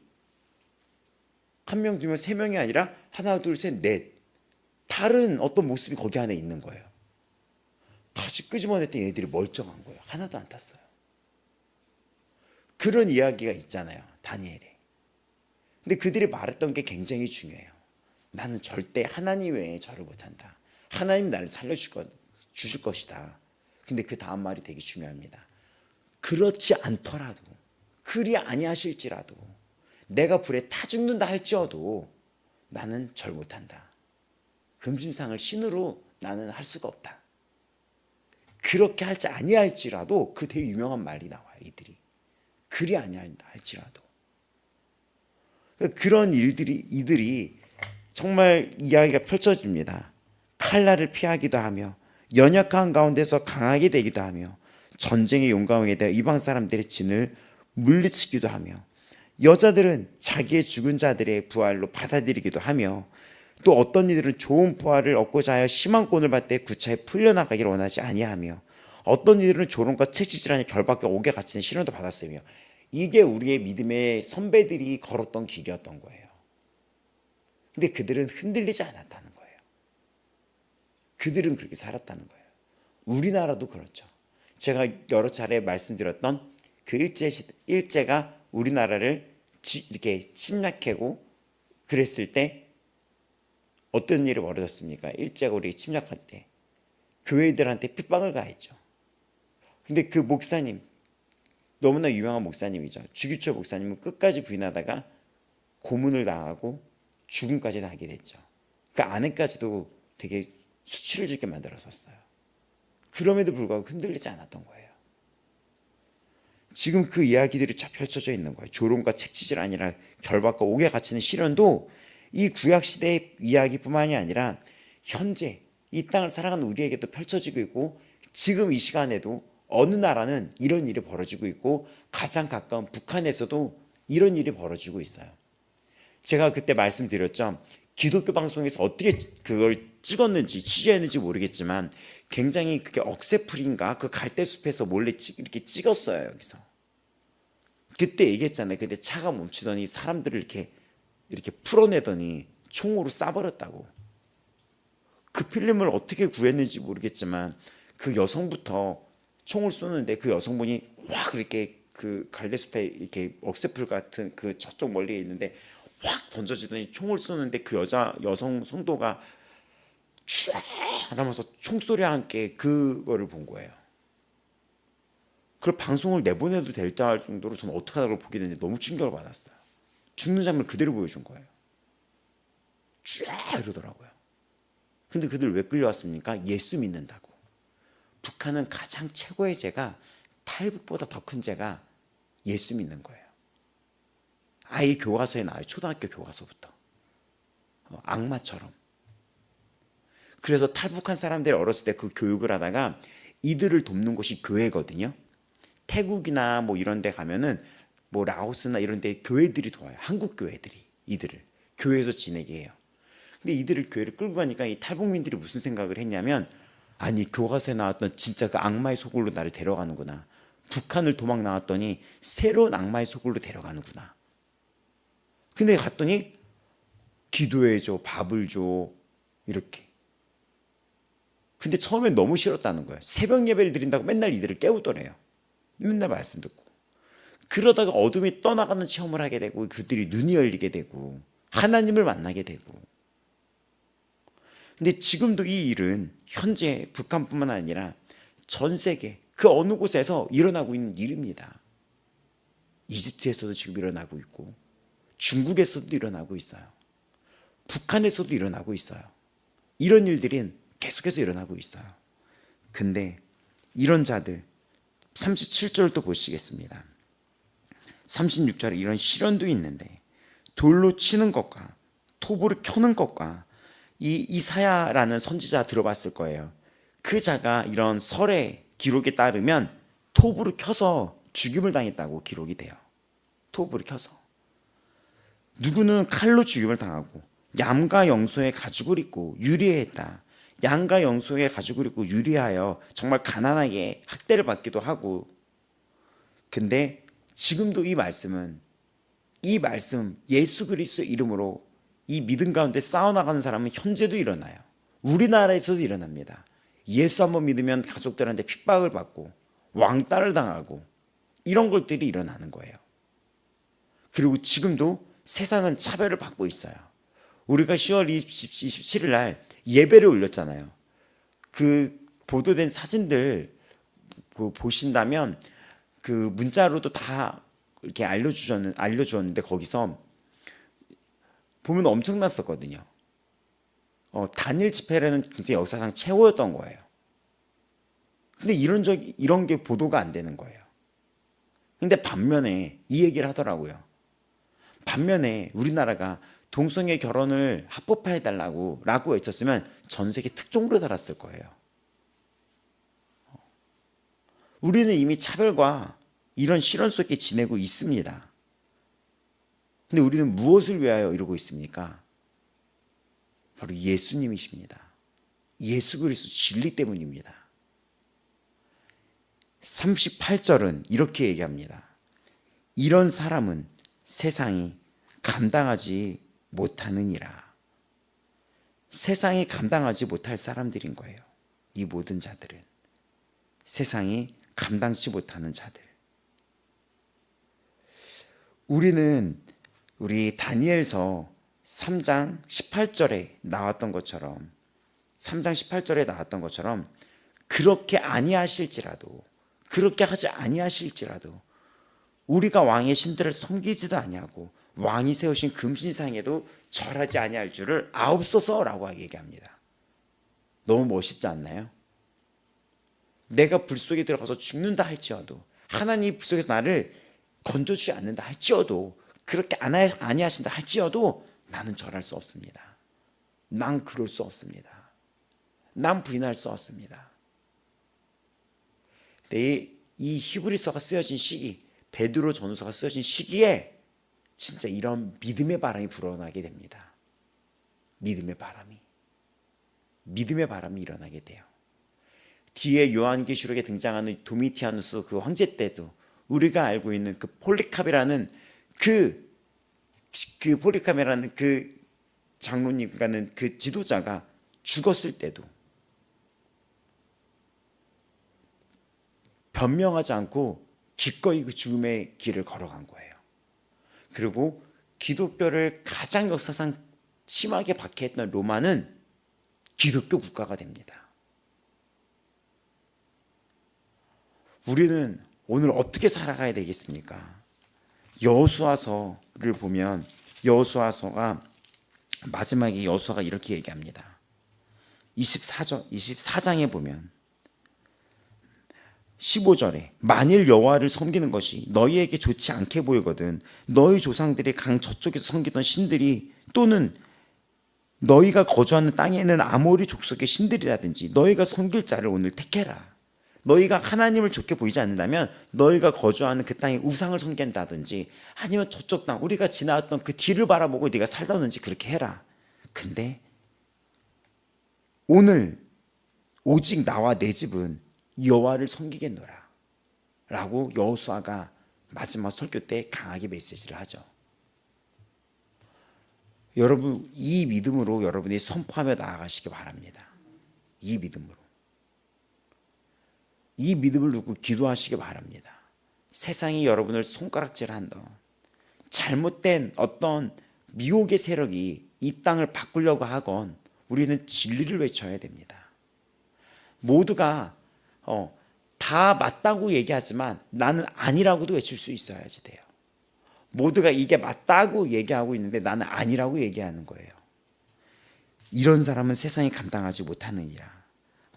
한 명, 두 명, 세 명이 아니라 하나, 둘, 셋, 넷 다른 어떤 모습이 거기 안에 있는 거예요. 다시 끄집어냈더니 얘들이 멀쩡한 거예요. 하나도 안 탔어요. 그런 이야기가 있잖아요. 다니엘에. 근데 그들이 말했던 게 굉장히 중요해요. 나는 절대 하나님 외에 절을 못한다. 하나님이 나를 살려주실 것이다. 근데 그 다음 말이 되게 중요합니다. 그렇지 않더라도 그리 아니하실지라도 내가 불에 타 죽는다 할지어도 나는 절 못한다. 금심상을 신으로 나는 할 수가 없다. 그렇게 할지 아니할지라도 그 되게 유명한 말이 나와요. 이들이 그리 아니한다 할지라도 그런 이들이 정말 이야기가 펼쳐집니다. 칼날을 피하기도 하며 연약한 가운데서 강하게 되기도 하며 전쟁의 용감하게 되어 이방 사람들의 진을 물리치기도 하며 여자들은 자기의 죽은 자들의 부활로 받아들이기도 하며 또 어떤 이들은 좋은 부활을 얻고자 하여 심한 곤을 받되 구차에 풀려나가기를 원하지 아니하며 어떤 이들은 조롱과 채찍질하니 결박과 옥에 갇히는 시련도 받았으며 이게 우리의 믿음의 선배들이 걸었던 길이었던 거예요. 근데 그들은 흔들리지 않았다는 거예요. 그들은 그렇게 살았다는 거예요. 우리나라도 그렇죠. 제가 여러 차례 말씀드렸던 그 일제가 우리나라를 이렇게 침략하고 그랬을 때 어떤 일이 벌어졌습니까? 일제가 우리 침략할 때 교회들한테 핍박을 가했죠. 근데 그 목사님 너무나 유명한 목사님이죠. 주기철 목사님은 끝까지 부인하다가 고문을 당하고 죽음까지 당하게 됐죠. 그 아내까지도 되게 수치를 주게 만들었었어요. 그럼에도 불구하고 흔들리지 않았던 거예요. 지금 그 이야기들이 쫙 펼쳐져 있는 거예요. 조롱과 책짓이 아니라 결박과 옥에 갇히는 시련도 이 구약 시대의 이야기뿐만이 아니라 현재 이 땅을 살아가는 우리에게도 펼쳐지고 있고, 지금 이 시간에도 어느 나라는 이런 일이 벌어지고 있고, 가장 가까운 북한에서도 이런 일이 벌어지고 있어요. 제가 그때 말씀드렸죠. 기독교 방송에서 어떻게 그걸 찍었는지 취재했는지 모르겠지만 굉장히 그게 억새풀인가 그 갈대숲에서 몰래 이렇게 찍었어요. 여기서 그때 얘기했잖아요. 근데 차가 멈추더니 사람들을 이렇게 풀어내더니 총으로 쏴버렸다고. 그 필름을 어떻게 구했는지 모르겠지만 그 여성부터 총을 쏘는데 그 여성분이 확 이렇게 그 갈대숲에 이렇게 억새풀 같은 그 저쪽 멀리에 있는데 확 던져지더니 총을 쏘는데 그 여성 성도가 촤 하면서 총소리와 함께 그거를 본 거예요. 그걸 방송을 내보내도 될 정도로 저는 어떻게 하다가 보게 됐는데 너무 충격을 받았어요. 죽는 장면을 그대로 보여준 거예요. 촤 이러더라고요. 근데 그들 왜 끌려왔습니까? 예수 믿는다고. 북한은 가장 최고의 죄가, 탈북보다 더 큰 죄가 예수 믿는 거예요. 아예 교과서에 나와요. 초등학교 교과서부터. 악마처럼. 그래서 탈북한 사람들이 어렸을 때 그 교육을 하다가 이들을 돕는 곳이 교회거든요. 태국이나 뭐 이런 데 가면은 뭐 라오스나 이런 데 교회들이 도와요. 한국 교회들이 이들을 교회에서 지내게 해요. 근데 이들을 교회를 끌고 가니까 이 탈북민들이 무슨 생각을 했냐면, 아니 교과서에 나왔던 진짜 그 악마의 소굴로 나를 데려가는구나. 북한을 도망 나왔더니 새로운 악마의 소굴로 데려가는구나. 근데 갔더니 기도해줘, 밥을 줘, 이렇게. 근데 처음엔 너무 싫었다는 거예요. 새벽 예배를 드린다고 맨날 이들을 깨우더래요. 맨날 말씀 듣고. 그러다가 어둠이 떠나가는 체험을 하게 되고, 그들이 눈이 열리게 되고 하나님을 만나게 되고. 근데 지금도 이 일은 현재 북한뿐만 아니라 전 세계 그 어느 곳에서 일어나고 있는 일입니다. 이집트에서도 지금 일어나고 있고, 중국에서도 일어나고 있어요. 북한에서도 일어나고 있어요. 이런 일들은 계속해서 일어나고 있어요. 근데 이런 자들 37절도 보시겠습니다. 36절에 이런 시련도 있는데, 돌로 치는 것과 톱으로 켜는 것과, 이 이사야라는 선지자 들어봤을 거예요. 그 자가 이런 설의 기록에 따르면 톱으로 켜서 죽임을 당했다고 기록이 돼요. 톱으로 켜서. 누구는 칼로 죽임을 당하고, 양과 염소의 가죽을 입고 유리했다. 양과 염소의 가죽을 입고 유리하여 정말 가난하게 학대를 받기도 하고. 근데 지금도 이 말씀 예수 그리스도의 이름으로 이 믿음 가운데 싸워나가는 사람은 현재도 일어나요. 우리나라에서도 일어납니다. 예수 한번 믿으면 가족들한테 핍박을 받고 왕따를 당하고 이런 것들이 일어나는 거예요. 그리고 지금도 세상은 차별을 받고 있어요. 우리가 10월 27일 날 예배를 올렸잖아요. 그 보도된 사진들 보신다면 그 문자로도 다 이렇게 알려주었는데 거기서 보면 엄청났었거든요. 단일 집회라는 굉장히 역사상 최고였던 거예요. 근데 이런 게 보도가 안 되는 거예요. 근데 반면에 이 얘기를 하더라고요. 반면에 우리나라가 동성애 결혼을 합법화해달라고 외쳤으면 전 세계 특종으로 달았을 거예요. 우리는 이미 차별과 이런 시련 속에 지내고 있습니다. 근데 우리는 무엇을 위하여 이러고 있습니까? 바로 예수님이십니다. 예수 그리스도 진리 때문입니다. 38절은 이렇게 얘기합니다. 이런 사람은 세상이 감당하지 못하느니라. 세상이 감당하지 못할 사람들인 거예요. 이 모든 자들은 세상이 감당치 못하는 자들. 우리 다니엘서 3장 18절에 나왔던 것처럼 그렇게 아니하실지라도, 그렇게 하지 아니하실지라도 우리가 왕의 신들을 섬기지도 아니하고 왕이 세우신 금신상에도 절하지 아니할 줄을 아옵소서라고 얘기합니다. 너무 멋있지 않나요? 내가 불 속에 들어가서 죽는다 할지라도, 하나님 속에서 나를 건져주지 않는다 할지어도, 그렇게 아니하신다 할지어도 나는 절할 수 없습니다. 난 그럴 수 없습니다. 난 부인할 수 없습니다. 이 히브리서가 쓰여진 시기, 베드로 전서가 쓰여진 시기에 진짜 이런 믿음의 바람이 불어나게 됩니다. 믿음의 바람이 일어나게 돼요. 뒤에 요한계시록에 등장하는 도미티아누스 그 황제 때도 우리가 알고 있는 그 폴리캅이라는 그 장로님과는 그 지도자가 죽었을 때도 변명하지 않고 기꺼이 그 죽음의 길을 걸어간 거예요. 그리고 기독교를 가장 역사상 심하게 박해했던 로마는 기독교 국가가 됩니다. 우리는 오늘 어떻게 살아가야 되겠습니까? 여호수아서를 보면 여호수아서가 마지막에 여호수아가 이렇게 얘기합니다. 24장에 보면 15절에 만일 여호와를 섬기는 것이 너희에게 좋지 않게 보이거든 너희 조상들이 강 저쪽에서 섬기던 신들이 또는 너희가 거주하는 땅에는 아모리 족속의 신들이라든지 너희가 섬길 자를 오늘 택해라. 너희가 하나님을 좋게 보이지 않는다면 너희가 거주하는 그 땅에 우상을 섬긴다든지 아니면 저쪽 땅 우리가 지나왔던 그 뒤를 바라보고 네가 살다든지 그렇게 해라. 근데 오늘 오직 나와 내 집은 여호와를 섬기겠노라 라고 여호수아가 마지막 설교 때 강하게 메시지를 하죠. 여러분 이 믿음으로 여러분이 선포하며 나아가시기 바랍니다. 이 믿음을 두고 기도하시기 바랍니다. 세상이 여러분을 손가락질한다, 잘못된 어떤 미혹의 세력이 이 땅을 바꾸려고 하건 우리는 진리를 외쳐야 됩니다. 모두가 다 맞다고 얘기하지만 나는 아니라고도 외칠 수 있어야지 돼요. 모두가 이게 맞다고 얘기하고 있는데 나는 아니라고 얘기하는 거예요. 이런 사람은 세상이 감당하지 못하느니라.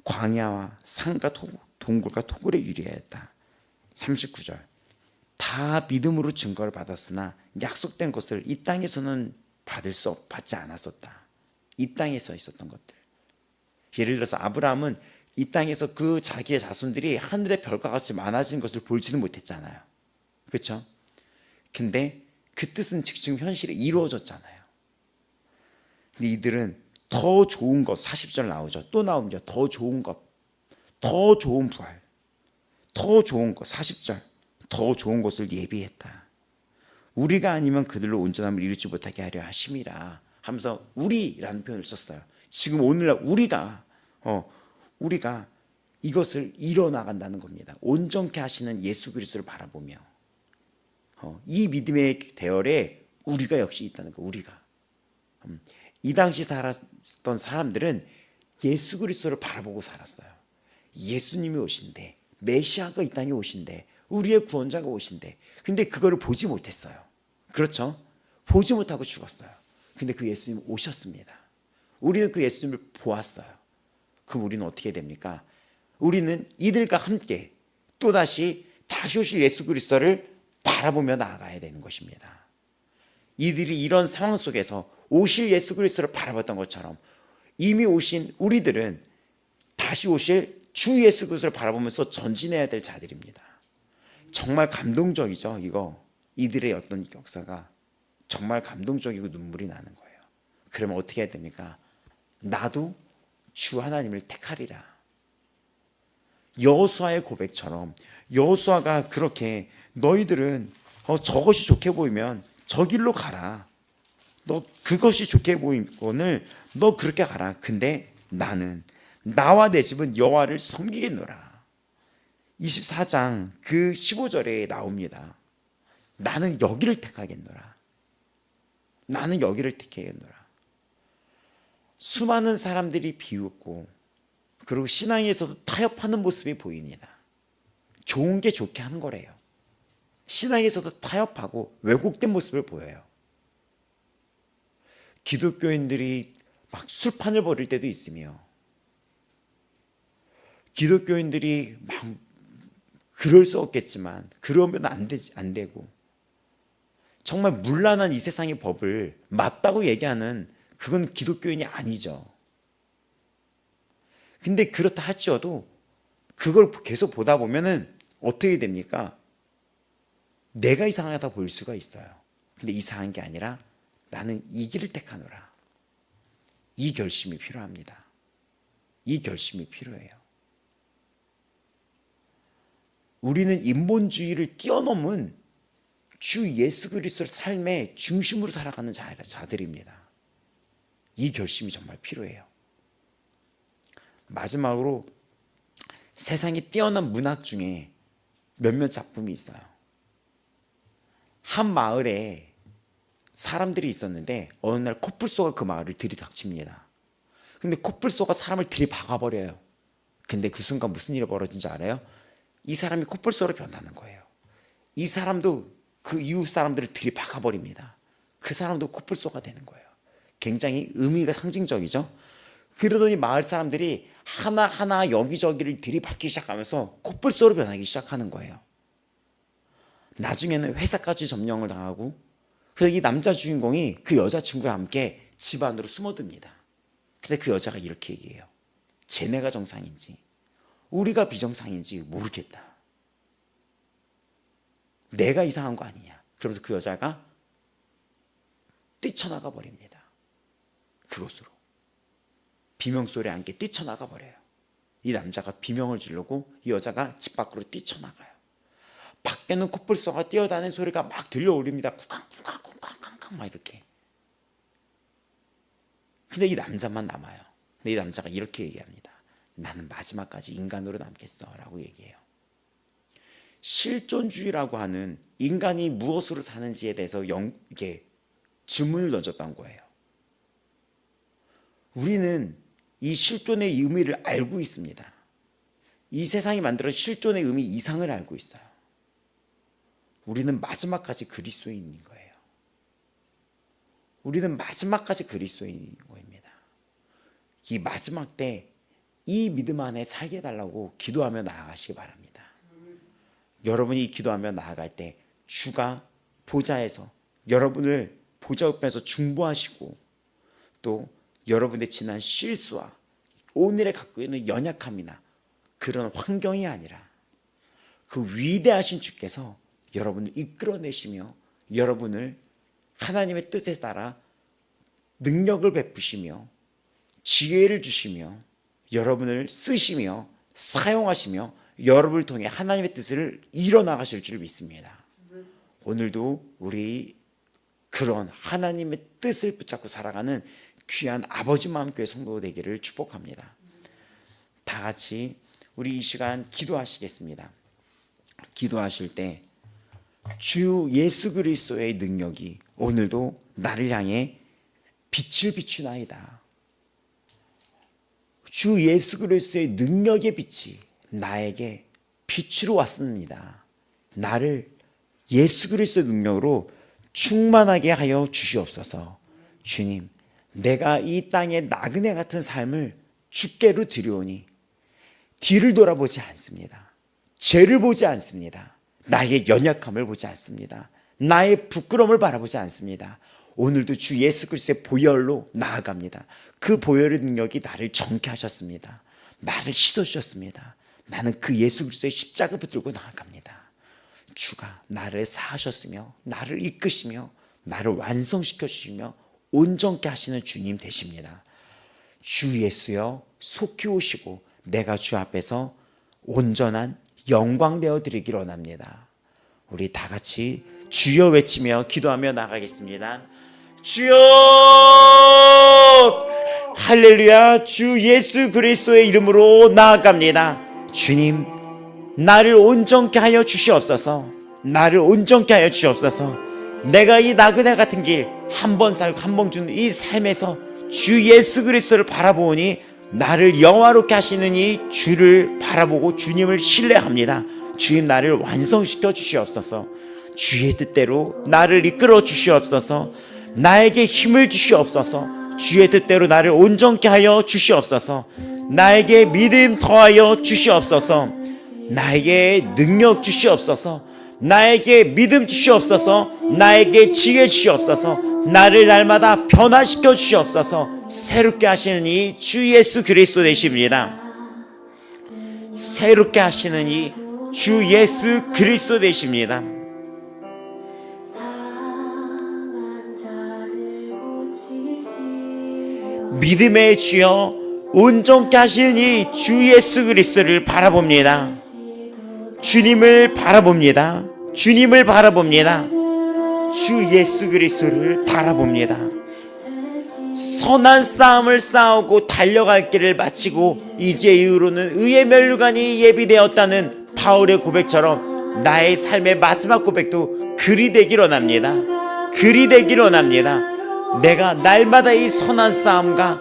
광야와 산과 동굴과 토굴에 유리하였다. 39절 다 믿음으로 증거를 받았으나 약속된 것을 이 땅에서는 받지 않았었다. 이 땅에서 있었던 것들, 예를 들어서 아브라함은 이 땅에서 그 자기의 자손들이 하늘의 별과 같이 많아진 것을 볼지는 못했잖아요. 그렇죠? 근데 그 뜻은 지금 현실에 이루어졌잖아요. 근데 이들은 더 좋은 것, 40절 나오죠. 또 나옵니다. 더 좋은 것, 더 좋은 부활, 더 좋은 것, 40절 더 좋은 것을 예비했다. 우리가 아니면 그들로 온전함을 이루지 못하게 하려 하심이라 하면서 우리라는 표현을 썼어요. 지금 오늘날 우리가 이것을 이뤄나간다는 겁니다. 온전케 하시는 예수 그리스도를 바라보며 이 믿음의 대열에 우리가 역시 있다는 거. 우리가 이 당시 살았던 사람들은 예수 그리스도를 바라보고 살았어요. 예수님이 오신대, 메시아가 이 땅에 오신대, 우리의 구원자가 오신대. 근데 그거를 보지 못했어요. 그렇죠? 보지 못하고 죽었어요. 근데 그 예수님 오셨습니다. 우리는 그 예수님을 보았어요. 그럼 우리는 어떻게 됩니까? 우리는 이들과 함께 또다시 다시 오실 예수 그리스도를 바라보며 나아가야 되는 것입니다. 이들이 이런 상황 속에서 오실 예수 그리스도를 바라봤던 것처럼 이미 오신 우리들은 다시 오실 주 예수 그리스도를 바라보면서 전진해야 될 자들입니다. 정말 감동적이죠. 이들의 어떤 역사가 정말 감동적이고 눈물이 나는 거예요. 그러면 어떻게 해야 됩니까? 나도 주 하나님을 택하리라. 여호수아의 고백처럼 여호수아가 그렇게 너희들은 저것이 좋게 보이면 저 길로 가라. 너 그것이 좋게 보이거늘 너 그렇게 가라. 근데 나는 나와 내 집은 여호와를 섬기겠노라. 24장 그 15절에 나옵니다. 나는 여기를 택하겠노라. 나는 여기를 택하겠노라. 수많은 사람들이 비웃고 그리고 신앙에서도 타협하는 모습이 보입니다. 좋은 게 좋게 하는 거래요. 신앙에서도 타협하고 왜곡된 모습을 보여요. 기독교인들이 막 술판을 벌일 때도 있으며 기독교인들이 막 그럴 수 없겠지만 그러면 안 되고, 정말 문란한 이 세상의 법을 맞다고 얘기하는 그건 기독교인이 아니죠. 근데 그렇다 할지어도 그걸 계속 보다 보면은 어떻게 됩니까? 내가 이상하다 보일 수가 있어요. 근데 이상한 게 아니라 나는 이 길을 택하노라. 이 결심이 필요합니다. 이 결심이 필요해요. 우리는 인본주의를 뛰어넘은 주 예수 그리스도의 삶의 중심으로 살아가는 자들입니다. 이 결심이 정말 필요해요. 마지막으로 세상에 뛰어난 문학 중에 몇몇 작품이 있어요. 한 마을에 사람들이 있었는데 어느 날 코뿔소가 그 마을을 들이닥칩니다. 근데 코뿔소가 사람을 들이박아버려요. 근데 그 순간 무슨 일이 벌어진지 알아요? 이 사람이 코뿔소로 변하는 거예요. 이 사람도 그 이웃 사람들을 들이박아버립니다. 그 사람도 코뿔소가 되는 거예요. 굉장히 의미가 상징적이죠. 그러더니 마을 사람들이 하나하나 여기저기를 들이박기 시작하면서 코뿔소로 변하기 시작하는 거예요. 나중에는 회사까지 점령을 당하고, 그래서 이 남자 주인공이 그 여자친구와 함께 집 안으로 숨어듭니다. 근데 그 여자가 이렇게 얘기해요. 쟤네가 정상인지 우리가 비정상인지 모르겠다. 내가 이상한 거 아니냐. 그러면서 그 여자가 뛰쳐나가 버립니다. 그곳으로 비명소리에 함께 뛰쳐나가 버려요. 이 남자가 비명을 지르고 이 여자가 집 밖으로 뛰쳐나가요. 밖에는 코뿔소가 뛰어다니는 소리가 막 들려오릅니다. 쿵쾅쿵쾅쿵쾅쿵쾅 막 이렇게. 근데 이 남자만 남아요. 근데 이 남자가 이렇게 얘기합니다. 나는 마지막까지 인간으로 남겠어 라고 얘기해요. 실존주의라고 하는 인간이 무엇으로 사는지에 대해서 이게 질문을 던졌던 거예요. 우리는 이 실존의 의미를 알고 있습니다. 이 세상이 만들어 실존의 의미 이상을 알고 있어요. 우리는 마지막까지 그리스도인인 거예요. 우리는 마지막까지 그리스도인인 겁니다. 이 마지막 때 이 믿음 안에 살게 해달라고 기도하며 나아가시기 바랍니다. 여러분이 기도하며 나아갈 때 주가 보좌에서 여러분을 보좌 옆에서 중보하시고, 또 여러분의 지난 실수와 오늘에 갖고 있는 연약함이나 그런 환경이 아니라 그 위대하신 주께서 여러분을 이끌어내시며 여러분을 하나님의 뜻에 따라 능력을 베푸시며 지혜를 주시며 여러분을 쓰시며 사용하시며 여러분을 통해 하나님의 뜻을 이뤄나가실 줄 믿습니다. 오늘도 우리 그런 하나님의 뜻을 붙잡고 살아가는 귀한 아버지 마음교회 성도 되기를 축복합니다. 다 같이 우리 이 시간 기도하시겠습니다. 기도하실 때 주 예수 그리스도의 능력이 오늘도 나를 향해 빛을 비추나이다. 주 예수 그리스도의 능력의 빛이 나에게 빛으로 왔습니다. 나를 예수 그리스도의 능력으로 충만하게 하여 주시옵소서. 주님, 내가 이 땅의 나그네 같은 삶을 주께로 드려오니 뒤를 돌아보지 않습니다. 죄를 보지 않습니다. 나의 연약함을 보지 않습니다. 나의 부끄러움을 바라보지 않습니다. 오늘도 주 예수 그리스도의 보혈로 나아갑니다. 그 보혈의 능력이 나를 정케 하셨습니다. 나를 씻어주셨습니다. 나는 그 예수 그리스도의 십자가 붙들고 나아갑니다. 주가 나를 사하셨으며 나를 이끄시며 나를 완성시켜 주시며 온전케 하시는 주님 되십니다. 주 예수여 속히 오시고 내가 주 앞에서 온전한 영광 되어 드리기를 원합니다. 우리 다 같이 주여 외치며 기도하며 나가겠습니다. 주여! 할렐루야! 주 예수 그리스도의 이름으로 나아갑니다. 주님, 나를 온전케 하여 주시옵소서. 나를 온전케 하여 주시옵소서. 내가 이 나그네 같은 길 한 번 살고 한 번 주는 이 삶에서 주 예수 그리스도를 바라보니 나를 영화롭게 하시는 이 주를 바라보고 주님을 신뢰합니다. 주님, 나를 완성시켜 주시옵소서. 주의 뜻대로 나를 이끌어 주시옵소서. 나에게 힘을 주시옵소서. 주의 뜻대로 나를 온전케 하여 주시옵소서. 나에게 믿음 더하여 주시옵소서. 나에게 능력 주시옵소서. 나에게 믿음 주시옵소서. 나에게 지혜 주시옵소서. 나를 날마다 변화시켜 주시옵소서. 새롭게 하시는 이 주 예수 그리스도 되십니다. 새롭게 하시는 이 주 예수 그리스도 되십니다. 믿음의 주여 온전케 하시는 이 주 예수 그리스도를 바라봅니다. 주님을 바라봅니다. 주님을 바라봅니다. 주 예수 그리스도를 바라봅니다. 선한 싸움을 싸우고 달려갈 길을 마치고 이제 이후로는 의의 면류관이 예비되었다는 바울의 고백처럼 나의 삶의 마지막 고백도 그리 되길 원합니다. 그리 되길 원합니다. 내가 날마다 이 선한 싸움과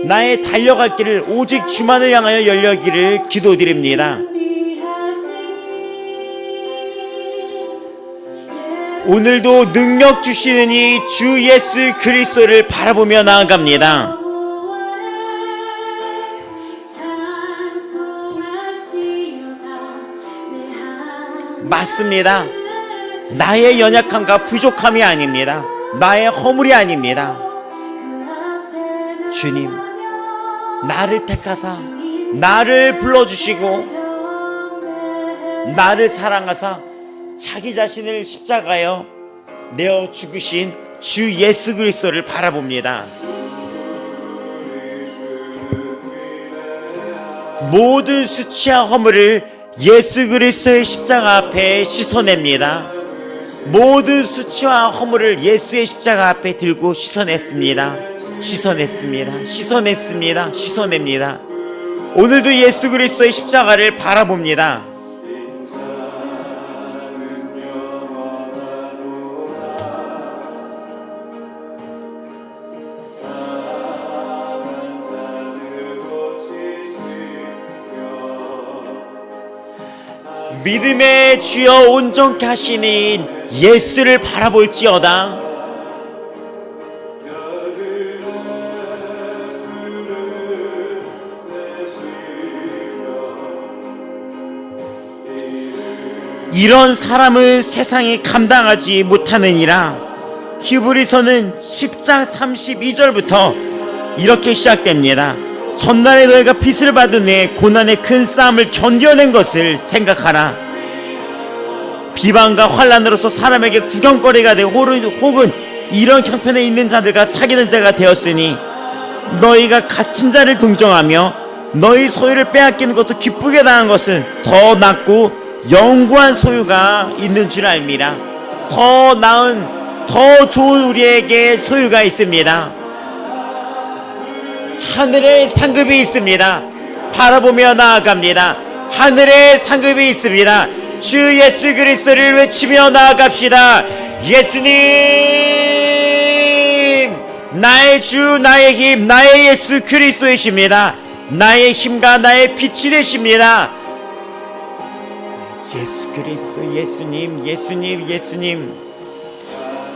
나의 달려갈 길을 오직 주만을 향하여 열려기를 기도드립니다. 오늘도 능력 주시는 이 주 예수 그리스도를 바라보며 나아갑니다. 맞습니다. 나의 연약함과 부족함이 아닙니다. 나의 허물이 아닙니다. 주님, 나를 택하사 나를 불러주시고 나를 사랑하사 자기 자신을 십자가에 내어 죽으신 주 예수 그리스도를 바라봅니다. 모든 수치와 허물을 예수 그리스도의 십자가 앞에 씻어냅니다. 모든 수치와 허물을 예수의 십자가 앞에 들고 씻어냈습니다. 씻어냅니다. 오늘도 예수 그리스도의 십자가를 바라봅니다. 믿음의 주여 온전케 하시는 예수를 바라볼지어다. 이런 사람은 세상이 감당하지 못하느니라. 히브리서는 10장 32절부터 이렇게 시작됩니다. 전날에 너희가 빚을 받은 후에 고난의 큰 싸움을 견뎌낸 것을 생각하라. 비방과 환난으로서 사람에게 구경거리가 되고 혹은 이런 형편에 있는 자들과 사귀는 자가 되었으니 너희가 갇힌 자를 동정하며 너희 소유를 빼앗기는 것도 기쁘게 당한 것은 더 낫고 영구한 소유가 있는 줄 알미라. 더 나은 더 좋은 우리에게 소유가 있습니다. 하늘의 상급이 있습니다. 바라보며 나아갑니다. 하늘의 상급이 있습니다. 주 예수 그리스도를 외치며 나아갑시다. 예수님, 나의 주, 나의 힘, 나의 예수 그리스도이십니다. 나의 힘과 나의 빛이 되십니다. 예수 그리스도, 예수님,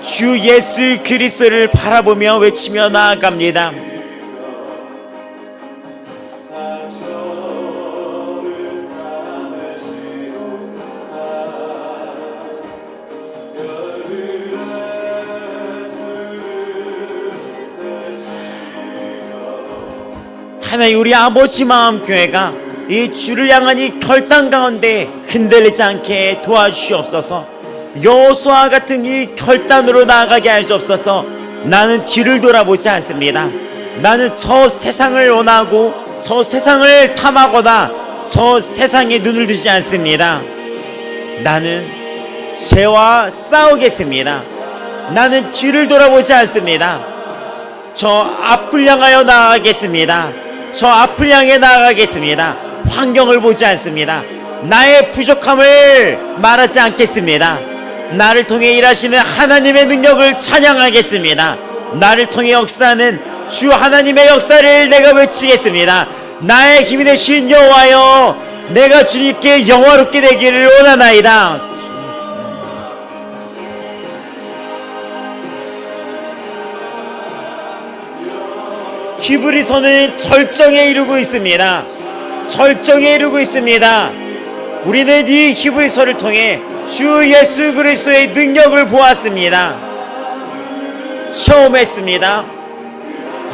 주 예수 그리스도를 바라보며 외치며 나아갑니다. 하나님, 우리 아버지 마음교회가 이 주를 향한 이 결단 가운데 흔들리지 않게 도와주시옵소서. 여호수아와 같은 이 결단으로 나아가게 하시옵소서. 나는 뒤를 돌아보지 않습니다. 나는 저 세상을 원하고 저 세상을 탐하거나 저 세상에 눈을 두지 않습니다. 나는 죄와 싸우겠습니다. 나는 뒤를 돌아보지 않습니다. 저 앞을 향하여 나아가겠습니다. 저 앞을 향해 나아가겠습니다. 환경을 보지 않습니다. 나의 부족함을 말하지 않겠습니다. 나를 통해 일하시는 하나님의 능력을 찬양하겠습니다. 나를 통해 역사하는 주 하나님의 역사를 내가 외치겠습니다. 나의 힘이 되신 여호와여, 내가 주님께 영화롭게 되기를 원하나이다. 히브리서는 절정에 이르고 있습니다. 절정에 이르고 있습니다. 우리는 이 히브리서를 통해 주 예수 그리스도의 능력을 보았습니다. 체험했습니다.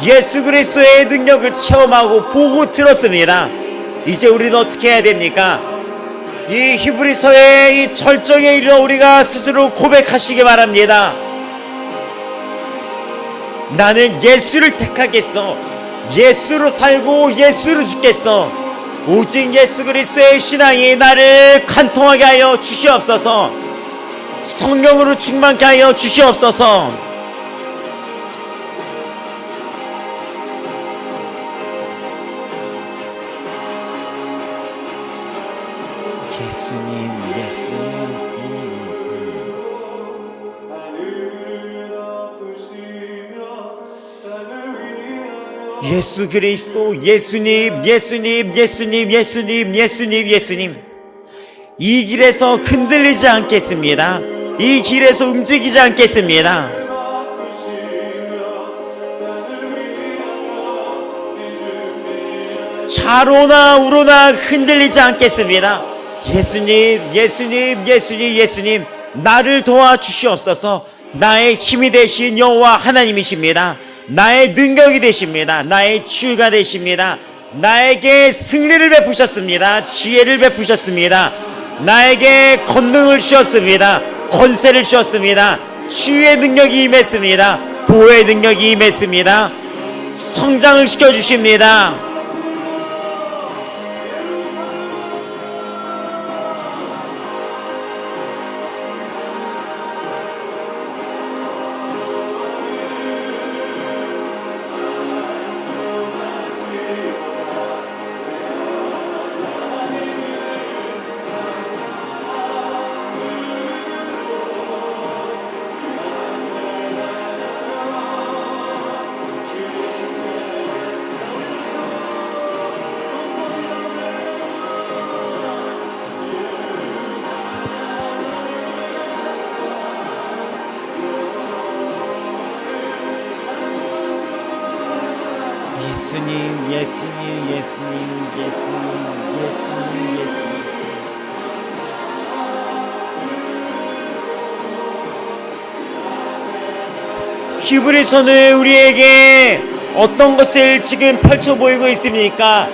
예수 그리스도의 능력을 체험하고 보고 들었습니다. 이제 우리는 어떻게 해야 됩니까? 이 히브리서의 이 절정에 이르러 우리가 스스로 고백하시기 바랍니다. 나는 예수를 택하겠어. 예수로 살고 예수로 죽겠어. 오직 예수 그리스도의 신앙이 나를 간통하게 하여 주시옵소서. 성령으로 충만케 하여 주시옵소서. 예수님, 예수님, 예수 그리스도, 예수님, 예수님, 예수님, 예수님, 예수님, 예수님. 이 길에서 흔들리지 않겠습니다. 이 길에서 움직이지 않겠습니다. 좌로나 우로나 흔들리지 않겠습니다. 예수님, 예수님, 예수님, 예수님, 나를 도와주시옵소서. 나의 힘이 되신 여호와 하나님이십니다. 나의 능력이 되십니다. 나의 치유가 되십니다. 나에게 승리를 베푸셨습니다. 지혜를 베푸셨습니다. 나에게 권능을 주셨습니다. 권세를 주셨습니다. 치유의 능력이 임했습니다. 보호의 능력이 임했습니다. 성장을 시켜주십니다. 예수님, 예수님, 예수님, 예수님, 예수님, 예수님. 히브리서는 우리에게 어떤 것을 지금 펼쳐 보이고 있습니까?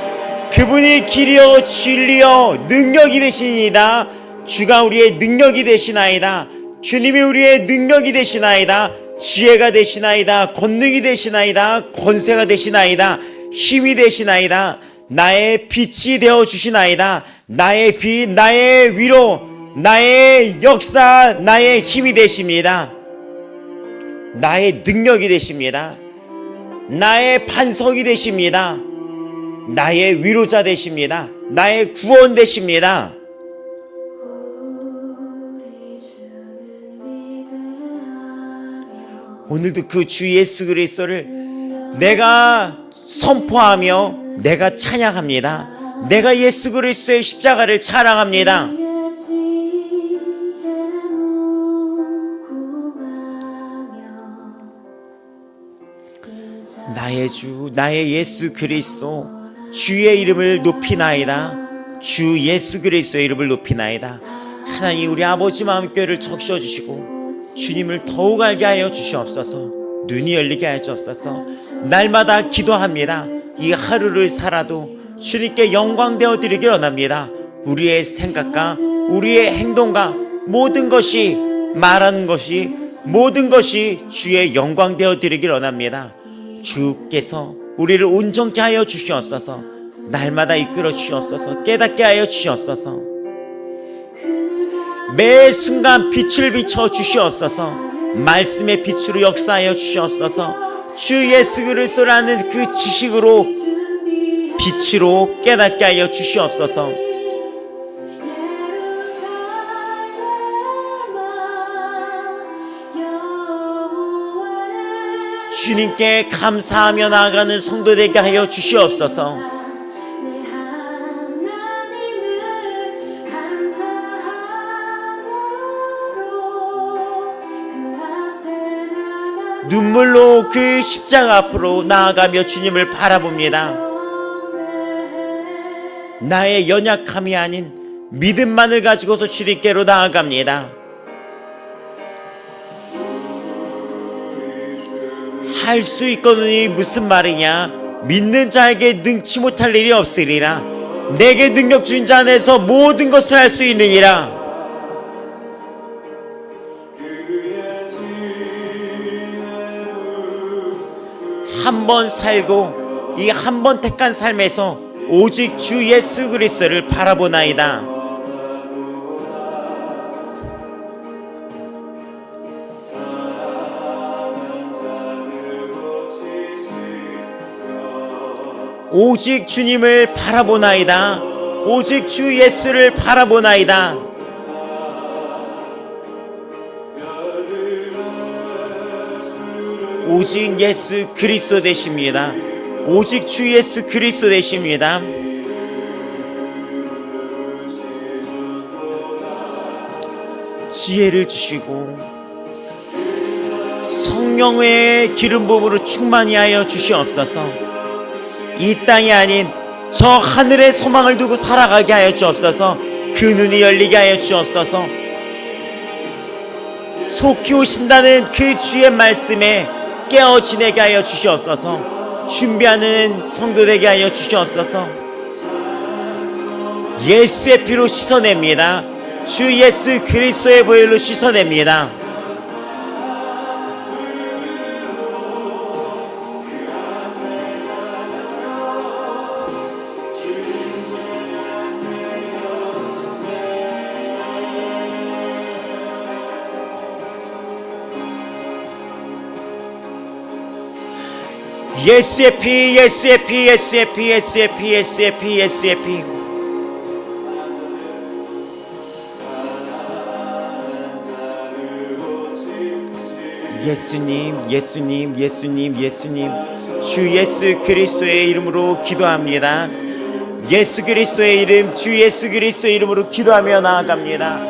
그분이 길이요 진리요 능력이 되시니이다. 주가 우리의 능력이 되시나이다. 주님이 우리의 능력이 되시나이다. 지혜가 되시나이다. 권능이 되시나이다. 권세가 되시나이다. 힘이 되시나이다. 나의 빛이 되어 주시나이다. 나의 빛, 나의 위로, 나의 역사, 나의 힘이 되십니다. 나의 능력이 되십니다. 나의 반석이 되십니다. 나의 위로자 되십니다. 나의 구원 되십니다. 오늘도 그 주 예수 그리스도를 내가 선포하며 내가 찬양합니다. 내가 예수 그리스도의 십자가를 자랑합니다. 나의 주, 나의 예수 그리스도, 주의 이름을 높이나이다. 주 예수 그리스도의 이름을 높이나이다. 하나님, 우리 아버지 마음결을 적셔주시고 주님을 더욱 알게 하여 주시옵소서. 눈이 열리게 하여 주옵소서. 날마다 기도합니다. 이 하루를 살아도 주님께 영광되어 드리길 원합니다. 우리의 생각과 우리의 행동과 모든 것이, 말하는 것이, 모든 것이 주의 영광되어 드리길 원합니다. 주께서 우리를 온전케 하여 주시옵소서. 날마다 이끌어 주시옵소서. 깨닫게 하여 주시옵소서. 매 순간 빛을 비춰 주시옵소서. 말씀의 빛으로 역사하여 주시옵소서. 주 예수 그리스도라는 그 지식으로, 빛으로 깨닫게 하여 주시옵소서. 주님께 감사하며 나아가는 성도 되게 하여 주시옵소서. 눈물로 그 십자가 앞으로 나아가며 주님을 바라봅니다. 나의 연약함이 아닌 믿음만을 가지고서 주님께로 나아갑니다. 할 수 있거든이 무슨 말이냐? 믿는 자에게 능치 못할 일이 없으리라. 내게 능력 준 자 안에서 모든 것을 할 수 있느니라. 한 번 살고 이 한 번 택한 삶에서 오직 주 예수 그리스도를 바라보나이다. 오직 주님을 바라보나이다. 오직 주 예수를 바라보나이다. 오직 예수 그리스도 되십니다. 오직 주 예수 그리스도 되십니다. 지혜를 주시고 성령의 기름 부음으로 충만히 하여 주시옵소서. 이 땅이 아닌 저 하늘의 소망을 두고 살아가게 하여 주옵소서. 그 눈이 열리게 하여 주옵소서. 속히 오신다는 그 주의 말씀에 깨어 지내게 하여 주시옵소서. 준비하는 성도 되게 하여 주시옵소서. 예수의 피로 씻어냅니다. 주 예수 그리스도의 보혈로 씻어냅니다. 예수의 피, 예수의 피, 예수의 피, 예수의 피, 예수의 피, 예수의 피. 예수님, 예수님, 예수님, 예수님, 주 예수 그리스도의 이름으로 기도합니다. 예수 그리스도의 이름, 주 예수 그리스도의 이름으로 기도하며 나아갑니다.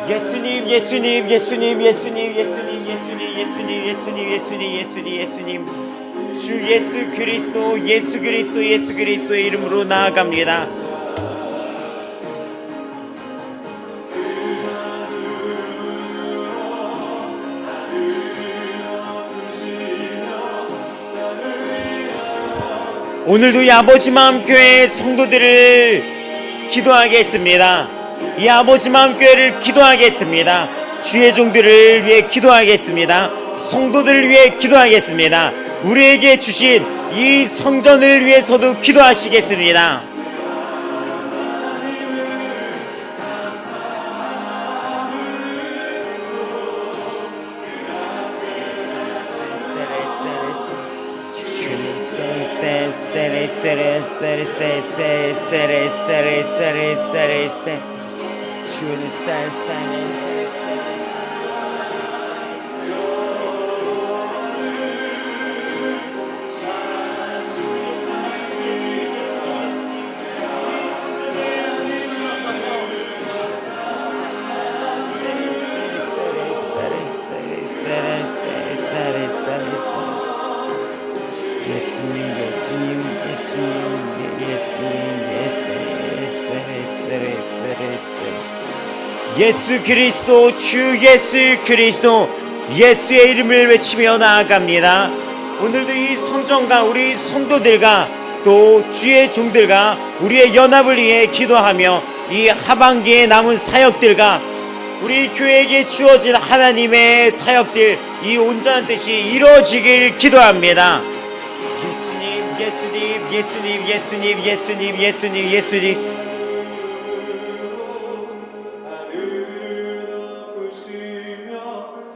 예수님, 예수님, 예수님, 예수님, 예수님, 예수님, 예수님, 예수님, 예수님, 예수님, 예수님, 주 예수 그리스도, 예수 그리스도, 예수 그리스도의 이름으로 나아갑니다. 오늘도 이 아버지 마음 교회 성도들을 기도하겠습니다. 이 아버지 마음 교회를 기도하겠습니다. 주의 종들을 위해 기도하겠습니다. 성도들을 위해 기도하겠습니다. 우리에게 주신 이 성전을 위해서도 기도하시겠습니다. 예수 그리스도, 주 예수 그리스도, 예수의 이름을 외치며 나아갑니다. 오늘도 이 성전과 우리 성도들과 또 주의 종들과 우리의 연합을 위해 기도하며 이 하반기에 남은 사역들과 우리 교회에게 주어진 하나님의 사역들, 이 온전한 뜻이 이루어지길 기도합니다. 예수님, 예수님, 예수님, 예수님, 예수님, 예수님, 예수님,